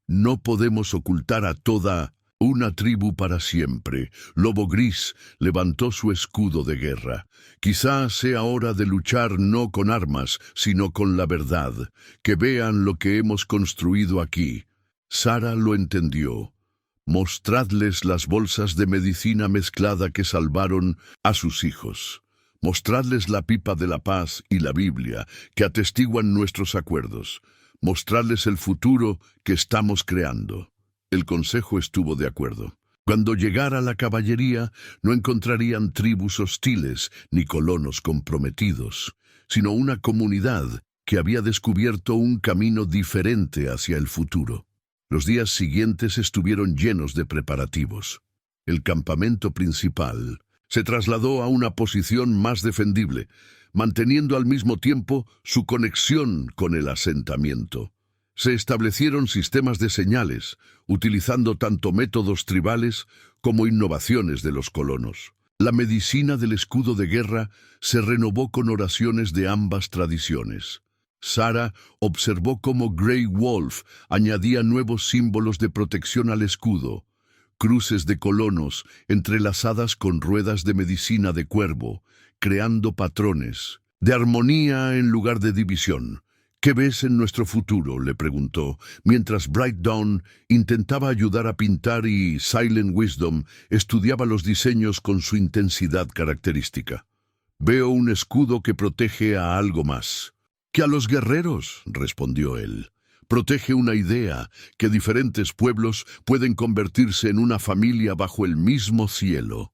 No podemos ocultar a toda una tribu para siempre. Lobo Gris levantó su escudo de guerra. Quizá sea hora de luchar no con armas, sino con la verdad. Que vean lo que hemos construido aquí. Sara lo entendió. Mostradles las bolsas de medicina mezclada que salvaron a sus hijos. Mostradles la pipa de la paz y la Biblia, que atestiguan nuestros acuerdos. Mostradles el futuro que estamos creando. El consejo estuvo de acuerdo. Cuando llegara la caballería, no encontrarían tribus hostiles ni colonos comprometidos, sino una comunidad que había descubierto un camino diferente hacia el futuro. Los días siguientes estuvieron llenos de preparativos. El campamento principal se trasladó a una posición más defendible, manteniendo al mismo tiempo su conexión con el asentamiento. Se establecieron sistemas de señales, utilizando tanto métodos tribales como innovaciones de los colonos. La medicina del escudo de guerra se renovó con oraciones de ambas tradiciones. Sara observó cómo Grey Wolf añadía nuevos símbolos de protección al escudo, cruces de colonos entrelazadas con ruedas de medicina de cuervo, creando patrones de armonía en lugar de división. ¿Qué ves en nuestro futuro?, le preguntó, mientras Bright Dawn intentaba ayudar a pintar y Silent Wisdom estudiaba los diseños con su intensidad característica. Veo un escudo que protege a algo más que a los guerreros, respondió él. Protege una idea, que diferentes pueblos pueden convertirse en una familia bajo el mismo cielo.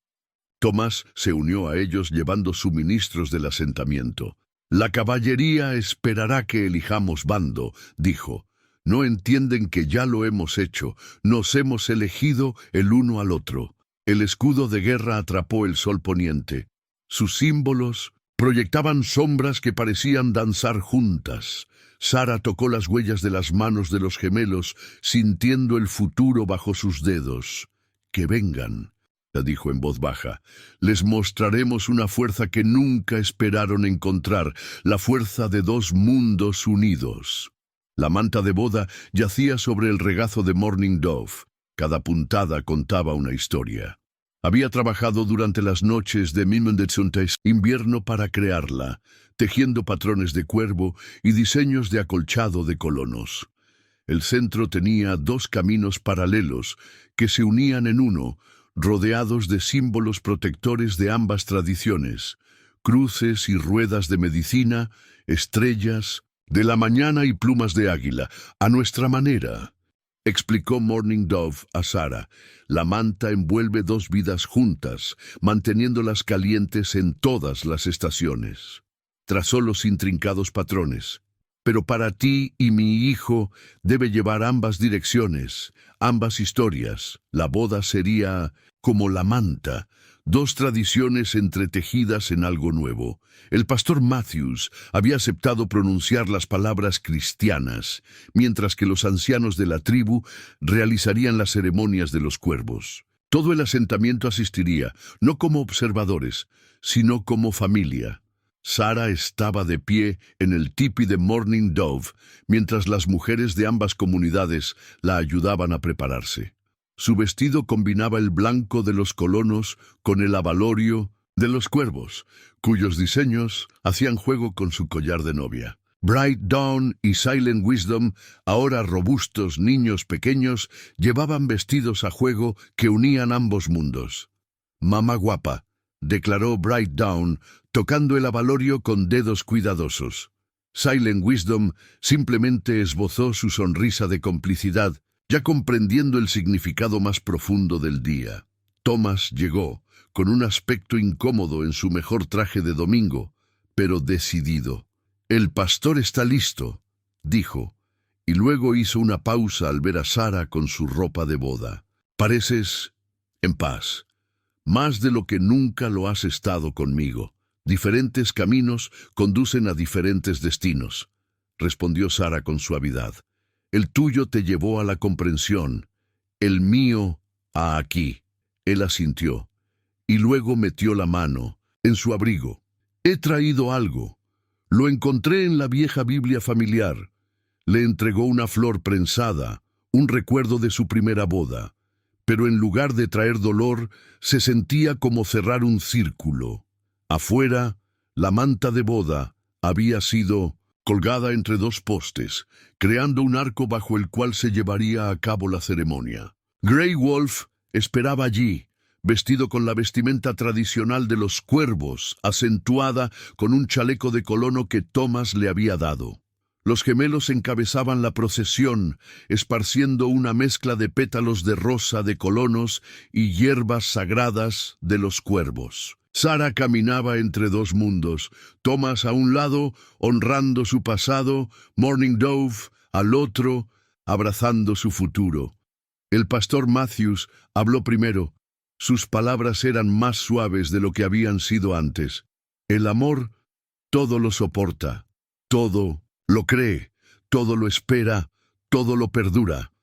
Tomás se unió a ellos llevando suministros del asentamiento. La caballería esperará que elijamos bando, dijo. No entienden que ya lo hemos hecho, nos hemos elegido el uno al otro. El escudo de guerra atrapó el sol poniente. Sus símbolos proyectaban sombras que parecían danzar juntas. Sara tocó las huellas de las manos de los gemelos, sintiendo el futuro bajo sus dedos. «Que vengan», la dijo en voz baja. «Les mostraremos una fuerza que nunca esperaron encontrar, la fuerza de dos mundos unidos». La manta de boda yacía sobre el regazo de Morning Dove. Cada puntada contaba una historia. Había trabajado durante las noches de Mimendetsuntes invierno para crearla, tejiendo patrones de cuervo y diseños de acolchado de colonos. El centro tenía dos caminos paralelos que se unían en uno, rodeados de símbolos protectores de ambas tradiciones, cruces y ruedas de medicina, estrellas de la mañana y plumas de águila, a nuestra manera, explicó Morning Dove a Sara. La manta envuelve dos vidas juntas, manteniéndolas calientes en todas las estaciones. Trazó los intrincados patrones. Pero para ti y mi hijo debe llevar ambas direcciones, ambas historias. La boda sería como la manta, dos tradiciones entretejidas en algo nuevo. El pastor Matthews había aceptado pronunciar las palabras cristianas, mientras que los ancianos de la tribu realizarían las ceremonias de los cuervos. Todo el asentamiento asistiría, no como observadores, sino como familia. Sara estaba de pie en el tipi de Morning Dove, mientras las mujeres de ambas comunidades la ayudaban a prepararse. Su vestido combinaba el blanco de los colonos con el abalorio de los cuervos, cuyos diseños hacían juego con su collar de novia. Bright Dawn y Silent Wisdom, ahora robustos niños pequeños, llevaban vestidos a juego que unían ambos mundos. «Mamá guapa», declaró Bright Dawn, tocando el abalorio con dedos cuidadosos. Silent Wisdom simplemente esbozó su sonrisa de complicidad, ya comprendiendo el significado más profundo del día. Thomas llegó, con un aspecto incómodo en su mejor traje de domingo, pero decidido. «El pastor está listo», dijo, y luego hizo una pausa al ver a Sara con su ropa de boda. «Pareces en paz, más de lo que nunca lo has estado conmigo. Diferentes caminos conducen a diferentes destinos», respondió Sara con suavidad. «El tuyo te llevó a la comprensión, el mío a aquí». Él asintió, y luego metió la mano en su abrigo. «He traído algo. Lo encontré en la vieja Biblia familiar». Le entregó una flor prensada, un recuerdo de su primera boda. Pero en lugar de traer dolor, se sentía como cerrar un círculo. Afuera, la manta de boda había sido colgada entre dos postes, creando un arco bajo el cual se llevaría a cabo la ceremonia. Grey Wolf esperaba allí, vestido con la vestimenta tradicional de los cuervos, acentuada con un chaleco de colono que Thomas le había dado. Los gemelos encabezaban la procesión, esparciendo una mezcla de pétalos de rosa de colonos y hierbas sagradas de los cuervos. Sara caminaba entre dos mundos, Thomas a un lado, honrando su pasado, Morning Dove al otro, abrazando su futuro. El pastor Matthews habló primero. Sus palabras eran más suaves de lo que habían sido antes. El amor todo lo soporta, todo lo cree, todo lo espera, todo lo perdura.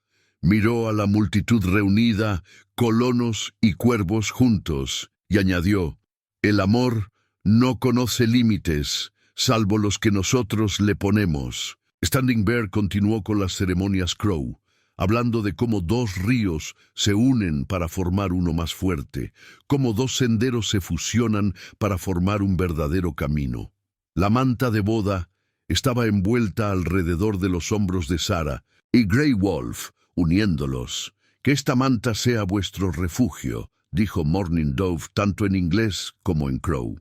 Miró a la multitud reunida, colonos y cuervos juntos, y añadió: «El amor no conoce límites, salvo los que nosotros le ponemos». Standing Bear continuó con las ceremonias Crow, hablando de cómo dos ríos se unen para formar uno más fuerte, cómo dos senderos se fusionan para formar un verdadero camino. La manta de boda estaba envuelta alrededor de los hombros de Sara y Grey Wolf, uniéndolos. «Que esta manta sea vuestro refugio», dijo Morning Dove tanto en inglés como en Crow.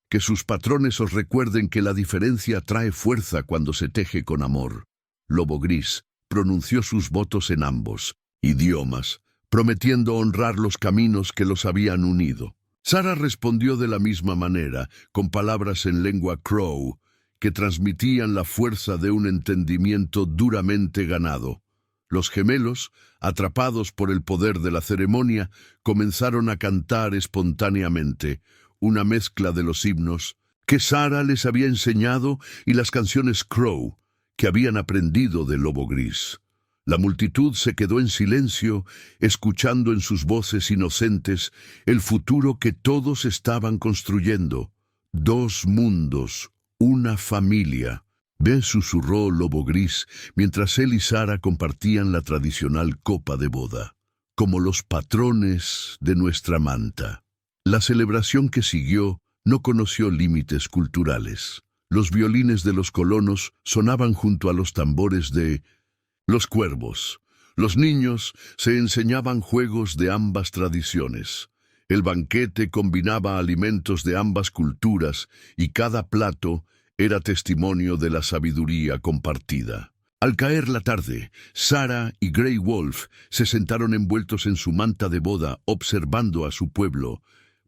«Que sus patrones os recuerden que la diferencia trae fuerza cuando se teje con amor». Lobo Gris pronunció sus votos en ambos idiomas, prometiendo honrar los caminos que los habían unido. Sara respondió de la misma manera, con palabras en lengua Crow, que transmitían la fuerza de un entendimiento duramente ganado. Los gemelos, atrapados por el poder de la ceremonia, comenzaron a cantar espontáneamente una mezcla de los himnos que Sara les había enseñado y las canciones Crow que habían aprendido de Lobo Gris. La multitud se quedó en silencio, escuchando en sus voces inocentes el futuro que todos estaban construyendo. Dos mundos, una familia. «Ve», susurró Lobo Gris, mientras él y Sara compartían la tradicional copa de boda, «como los patrones de nuestra manta». La celebración que siguió no conoció límites culturales. Los violines de los colonos sonaban junto a los tambores de los cuervos. Los niños se enseñaban juegos de ambas tradiciones. El banquete combinaba alimentos de ambas culturas y cada plato era testimonio de la sabiduría compartida. Al caer la tarde, Sara y Grey Wolf se sentaron envueltos en su manta de boda observando a su pueblo,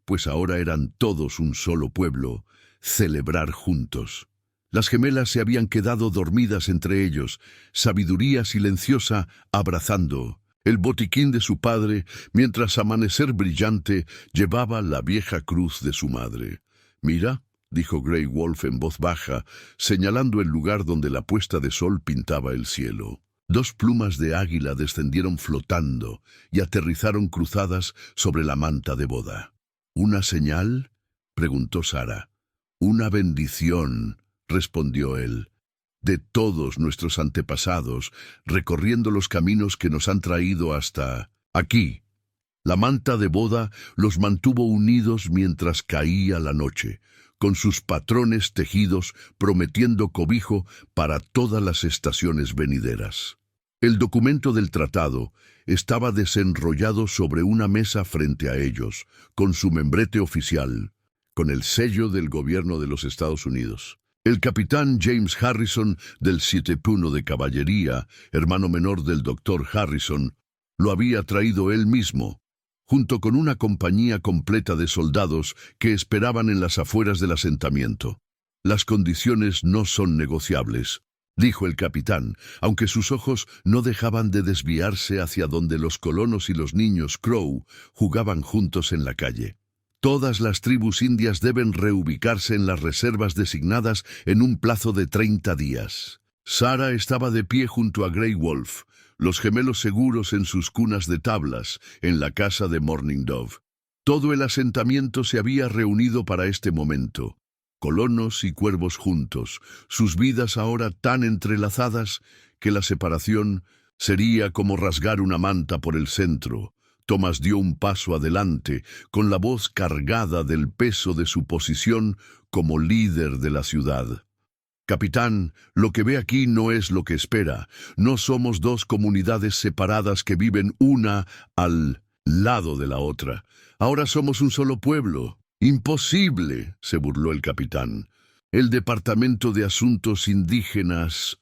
pues ahora eran todos un solo pueblo, celebrar juntos. Las gemelas se habían quedado dormidas entre ellos, sabiduría silenciosa abrazando el botiquín de su padre, mientras Amanecer Brillante llevaba la vieja cruz de su madre. «Mira», dijo Grey Wolf en voz baja, señalando el lugar donde la puesta de sol pintaba el cielo. Dos plumas de águila descendieron flotando y aterrizaron cruzadas sobre la manta de boda. «¿Una señal?», preguntó Sara. «Una bendición», respondió él, «de todos nuestros antepasados, recorriendo los caminos que nos han traído hasta aquí». La manta de boda los mantuvo unidos mientras caía la noche, con sus patrones tejidos prometiendo cobijo para todas las estaciones venideras. El documento del tratado estaba desenrollado sobre una mesa frente a ellos, con su membrete oficial, con el sello del gobierno de los Estados Unidos. El capitán James Harrison del 7º de Caballería, hermano menor del doctor Harrison, lo había traído él mismo, junto con una compañía completa de soldados que esperaban en las afueras del asentamiento. «Las condiciones no son negociables», dijo el capitán, aunque sus ojos no dejaban de desviarse hacia donde los colonos y los niños Crow jugaban juntos en la calle. «Todas las tribus indias deben reubicarse en las reservas designadas en un plazo de 30 días. Sara estaba de pie junto a Grey Wolf, los gemelos seguros en sus cunas de tablas, en la casa de Morning Dove. Todo el asentamiento se había reunido para este momento. Colonos y cuervos juntos, sus vidas ahora tan entrelazadas que la separación sería como rasgar una manta por el centro. Thomas dio un paso adelante, con la voz cargada del peso de su posición como líder de la ciudad. «Capitán, lo que ve aquí no es lo que espera. No somos dos comunidades separadas que viven una al lado de la otra. Ahora somos un solo pueblo». «Imposible», se burló el capitán. «El Departamento de Asuntos Indígenas...»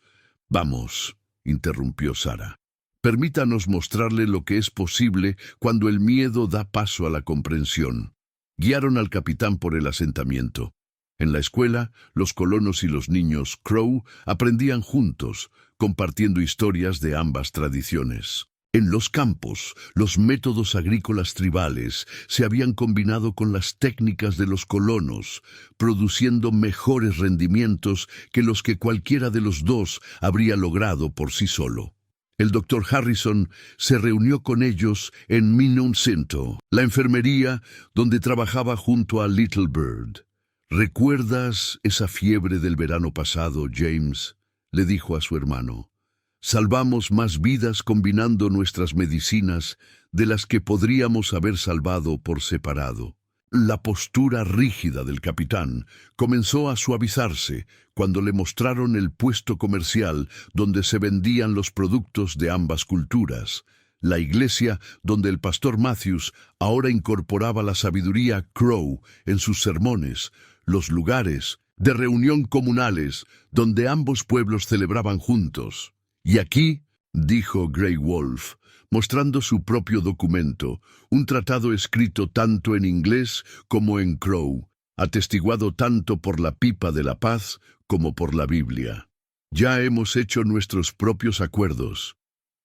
«Vamos», interrumpió Sara. «Permítanos mostrarle lo que es posible cuando el miedo da paso a la comprensión». Guiaron al capitán por el asentamiento. En la escuela, los colonos y los niños Crow aprendían juntos, compartiendo historias de ambas tradiciones. En los campos, los métodos agrícolas tribales se habían combinado con las técnicas de los colonos, produciendo mejores rendimientos que los que cualquiera de los dos habría logrado por sí solo. El doctor Harrison se reunió con ellos en Minnetonka, la enfermería donde trabajaba junto a Little Bird. «¿Recuerdas esa fiebre del verano pasado, James?», le dijo a su hermano. «Salvamos más vidas combinando nuestras medicinas de las que podríamos haber salvado por separado». La postura rígida del capitán comenzó a suavizarse cuando le mostraron el puesto comercial donde se vendían los productos de ambas culturas, la iglesia donde el pastor Matthews ahora incorporaba la sabiduría Crow en sus sermones, los lugares de reunión comunales donde ambos pueblos celebraban juntos. «Y aquí», dijo Grey Wolf, mostrando su propio documento, un tratado escrito tanto en inglés como en Crow, atestiguado tanto por la pipa de la paz como por la Biblia. «Ya hemos hecho nuestros propios acuerdos.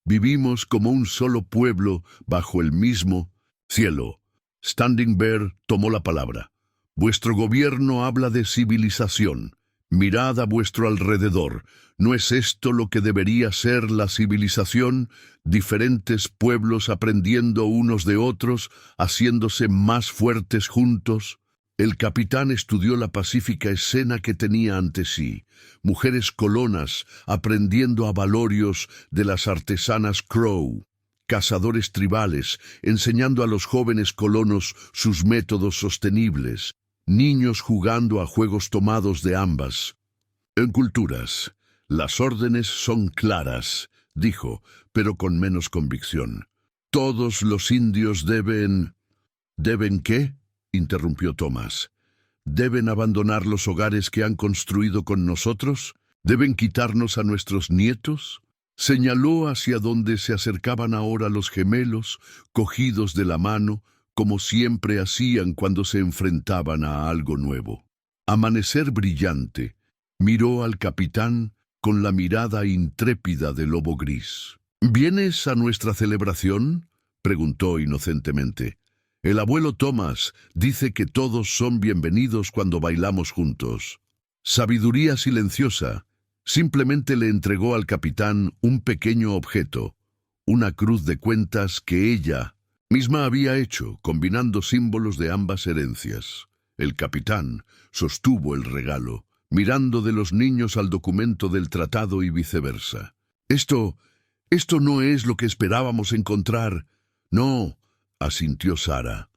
Vivimos como un solo pueblo bajo el mismo cielo». Standing Bear tomó la palabra. «Vuestro gobierno habla de civilización. Mirad a vuestro alrededor. ¿No es esto lo que debería ser la civilización? Diferentes pueblos aprendiendo unos de otros, haciéndose más fuertes juntos». El capitán estudió la pacífica escena que tenía ante sí. Mujeres colonas aprendiendo abalorios de las artesanas Crow. Cazadores tribales enseñando a los jóvenes colonos sus métodos sostenibles. Niños jugando a juegos tomados de ambas. «En culturas, las órdenes son claras», dijo, pero con menos convicción. «Todos los indios deben...» «¿Deben qué?», interrumpió Thomas. «¿Deben abandonar los hogares que han construido con nosotros? ¿Deben quitarnos a nuestros nietos?». Señaló hacia donde se acercaban ahora los gemelos, cogidos de la mano, como siempre hacían cuando se enfrentaban a algo nuevo. Amanecer Brillante Miró al capitán con la mirada intrépida de lobo gris. ¿Vienes a nuestra celebración?, preguntó inocentemente. El abuelo Thomas dice que todos son bienvenidos cuando bailamos juntos. Sabiduría silenciosa simplemente le entregó al capitán un pequeño objeto, una cruz de cuentas que ella misma había hecho, combinando símbolos de ambas herencias. El capitán sostuvo el regalo, mirando de los niños al documento del tratado y viceversa. Esto no es lo que esperábamos encontrar. No, asintió Sara.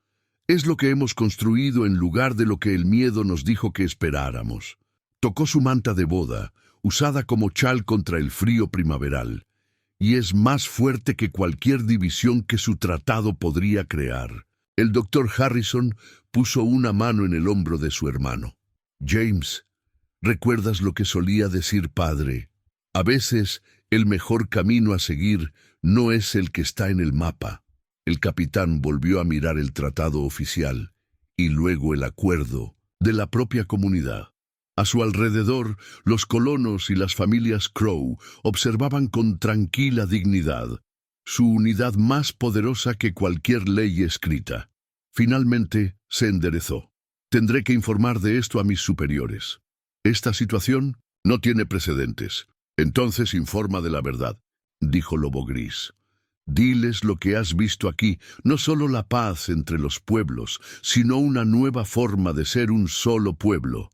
Es lo que hemos construido en lugar de lo que el miedo nos dijo que esperáramos. Tocó su manta de boda, usada como chal contra el frío primaveral, y es más fuerte que cualquier división que su tratado podría crear. El doctor Harrison puso una mano en el hombro de su hermano. James, ¿recuerdas lo que solía decir padre? A veces el mejor camino a seguir no es el que está en el mapa. El capitán volvió a mirar el tratado oficial y luego el acuerdo de la propia comunidad. A su alrededor, los colonos y las familias Crow observaban con tranquila dignidad, su unidad más poderosa que cualquier ley escrita. Finalmente se enderezó. Tendré que informar de esto a mis superiores. Esta situación no tiene precedentes. Entonces informa de la verdad, dijo Lobo Gris. Diles lo que has visto aquí, no solo la paz entre los pueblos, sino una nueva forma de ser un solo pueblo.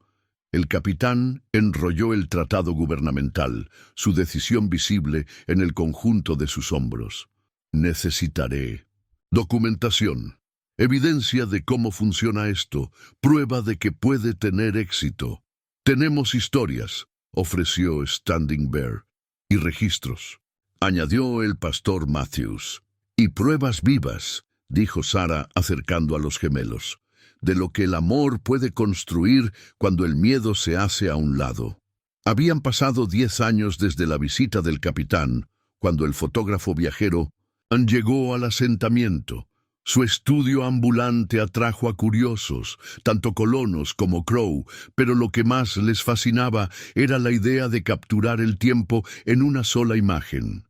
El capitán enrolló el tratado gubernamental, su decisión visible en el conjunto de sus hombros. Necesitaré documentación, evidencia de cómo funciona esto, prueba de que puede tener éxito. Tenemos historias, ofreció Standing Bear, y registros, añadió el pastor Matthews. Y pruebas vivas, dijo Sara acercando a los gemelos, de lo que el amor puede construir cuando el miedo se hace a un lado. Habían pasado 10 años desde la visita del capitán, cuando el fotógrafo viajero llegó al asentamiento. Su estudio ambulante atrajo a curiosos, tanto colonos como Crow, pero lo que más les fascinaba era la idea de capturar el tiempo en una sola imagen.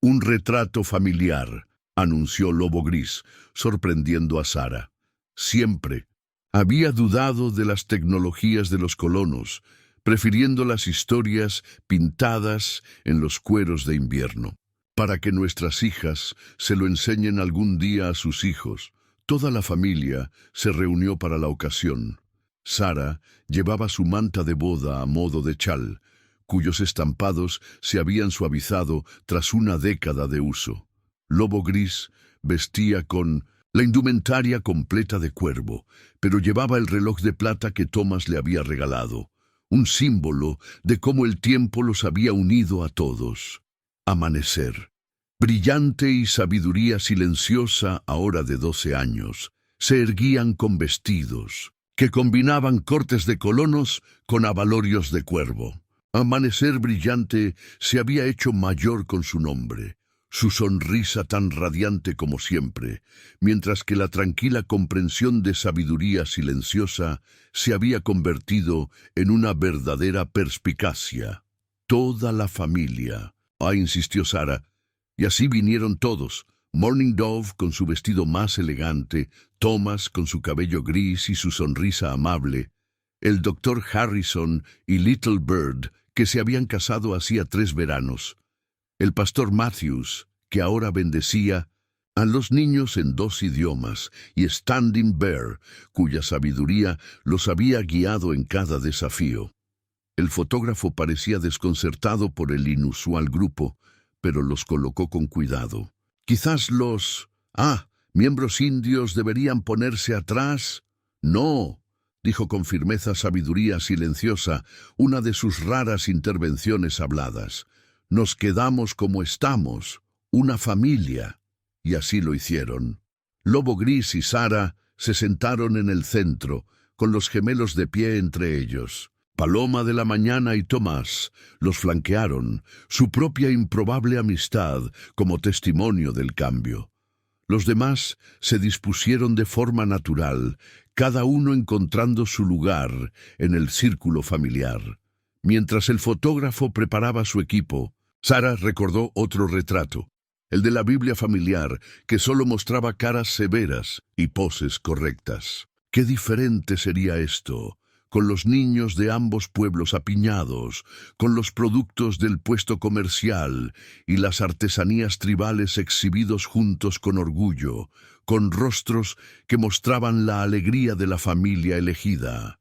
Un retrato familiar, anunció Lobo Gris, sorprendiendo a Sara. Siempre había dudado de las tecnologías de los colonos, prefiriendo las historias pintadas en los cueros de invierno. Para que nuestras hijas se lo enseñen algún día a sus hijos, toda la familia se reunió para la ocasión. Sara llevaba su manta de boda a modo de chal, cuyos estampados se habían suavizado tras una década de uso. Lobo Gris vestía con la indumentaria completa de cuervo, pero llevaba el reloj de plata que Thomas le había regalado, un símbolo de cómo el tiempo los había unido a todos. Amanecer. Brillante y sabiduría silenciosa, ahora de 12 años, se erguían con vestidos que combinaban cortes de colonos con abalorios de cuervo. Amanecer brillante se había hecho mayor con su nombre, su sonrisa tan radiante como siempre, mientras que la tranquila comprensión de sabiduría silenciosa se había convertido en una verdadera perspicacia. Toda la familia, insistió Sara, y así vinieron todos, Morning Dove con su vestido más elegante, Thomas con su cabello gris y su sonrisa amable, el doctor Harrison y Little Bird, que se habían casado hacía 3 veranos, el pastor Matthews, que ahora bendecía a los niños en 2 idiomas, y Standing Bear, cuya sabiduría los había guiado en cada desafío. El fotógrafo parecía desconcertado por el inusual grupo, pero los colocó con cuidado. Quizás los miembros indios deberían ponerse atrás. No, dijo con firmeza Sabiduría Silenciosa, una de sus raras intervenciones habladas. Nos quedamos como estamos, una familia. Y así lo hicieron. Lobo Gris y Sara se sentaron en el centro, con los gemelos de pie entre ellos. Paloma de la Mañana y Tomás los flanquearon, su propia improbable amistad como testimonio del cambio. Los demás se dispusieron de forma natural, cada uno encontrando su lugar en el círculo familiar. Mientras el fotógrafo preparaba su equipo, Sara recordó otro retrato, el de la Biblia familiar, que solo mostraba caras severas y poses correctas. Qué diferente sería esto, con los niños de ambos pueblos apiñados, con los productos del puesto comercial y las artesanías tribales exhibidos juntos con orgullo, con rostros que mostraban la alegría de la familia elegida.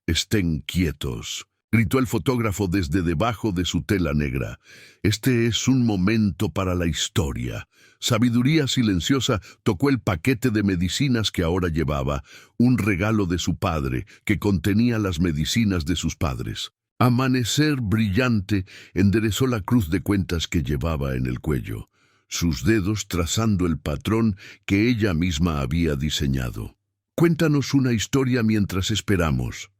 «Estén quietos», gritó el fotógrafo desde debajo de su tela negra. «Este es un momento para la historia». Sabiduría Silenciosa tocó el paquete de medicinas que ahora llevaba, un regalo de su padre que contenía las medicinas de sus padres. Amanecer Brillante enderezó la cruz de cuentas que llevaba en el cuello, sus dedos trazando el patrón que ella misma había diseñado. «Cuéntanos una historia mientras esperamos»,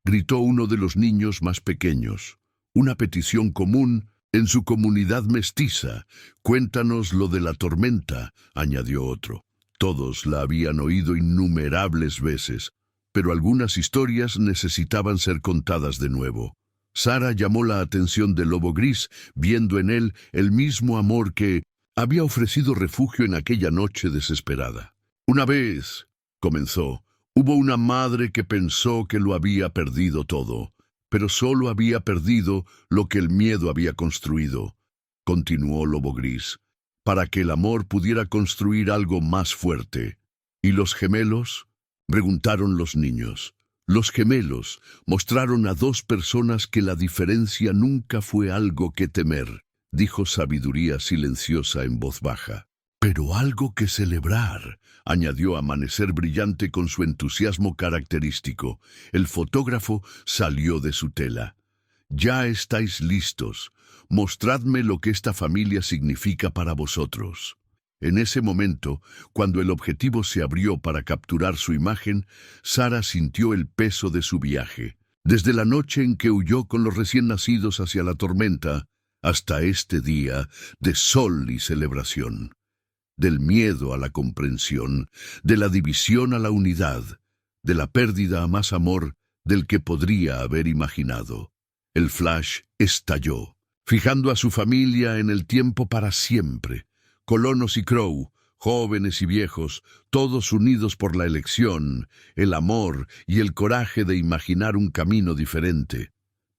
gritó uno de los niños más pequeños. Una petición común en su comunidad mestiza. «Cuéntanos lo de la tormenta», añadió otro. Todos la habían oído innumerables veces, pero algunas historias necesitaban ser contadas de nuevo. Sara llamó la atención del lobo gris, viendo en él el mismo amor que había ofrecido refugio en aquella noche desesperada. «Una vez», comenzó, «hubo una madre que pensó que lo había perdido todo, pero solo había perdido lo que el miedo había construido», continuó Lobo Gris, «para que el amor pudiera construir algo más fuerte». «¿Y los gemelos?», preguntaron los niños. Los gemelos mostraron a dos personas que la diferencia nunca fue algo que temer, dijo Sabiduría Silenciosa en voz baja. «Pero algo que celebrar», añadió Amanecer Brillante con su entusiasmo característico. El fotógrafo salió de su tela. «Ya estáis listos. Mostradme lo que esta familia significa para vosotros». En ese momento, cuando el objetivo se abrió para capturar su imagen, Sara sintió el peso de su viaje. Desde la noche en que huyó con los recién nacidos hacia la tormenta, hasta este día de sol y celebración. Del miedo a la comprensión, de la división a la unidad, de la pérdida a más amor del que podría haber imaginado. El flash estalló, fijando a su familia en el tiempo para siempre. Colonos y Crow, jóvenes y viejos, todos unidos por la elección, el amor y el coraje de imaginar un camino diferente.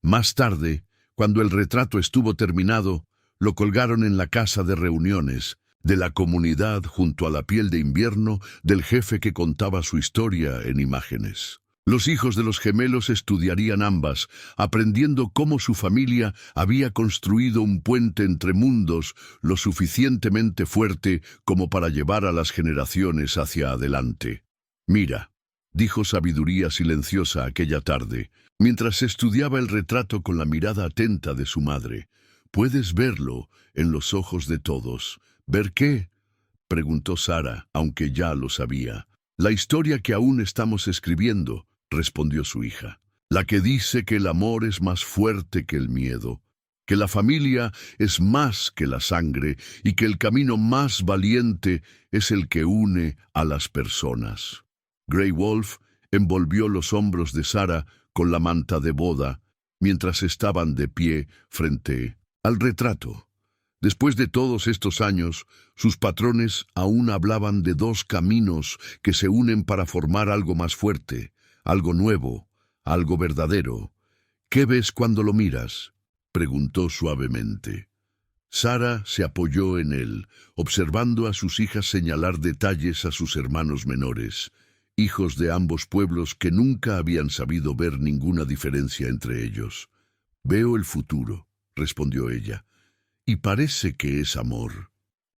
Más tarde, cuando el retrato estuvo terminado, lo colgaron en la casa de reuniones de la comunidad junto a la piel de invierno del jefe que contaba su historia en imágenes. Los hijos de los gemelos estudiarían ambas, aprendiendo cómo su familia había construido un puente entre mundos lo suficientemente fuerte como para llevar a las generaciones hacia adelante. «Mira», dijo Sabiduría Silenciosa aquella tarde, mientras estudiaba el retrato con la mirada atenta de su madre. «Puedes verlo en los ojos de todos». «¿Ver qué?», preguntó Sara, aunque ya lo sabía. «La historia que aún estamos escribiendo», respondió su hija. «La que dice que el amor es más fuerte que el miedo, que la familia es más que la sangre y que el camino más valiente es el que une a las personas». Grey Wolf envolvió los hombros de Sara con la manta de boda mientras estaban de pie frente al retrato. Después de todos estos años, sus patrones aún hablaban de dos caminos que se unen para formar algo más fuerte, algo nuevo, algo verdadero. «¿Qué ves cuando lo miras?», preguntó suavemente. Sara se apoyó en él, observando a sus hijas señalar detalles a sus hermanos menores, hijos de ambos pueblos que nunca habían sabido ver ninguna diferencia entre ellos. «Veo el futuro», respondió ella, «y parece que es amor».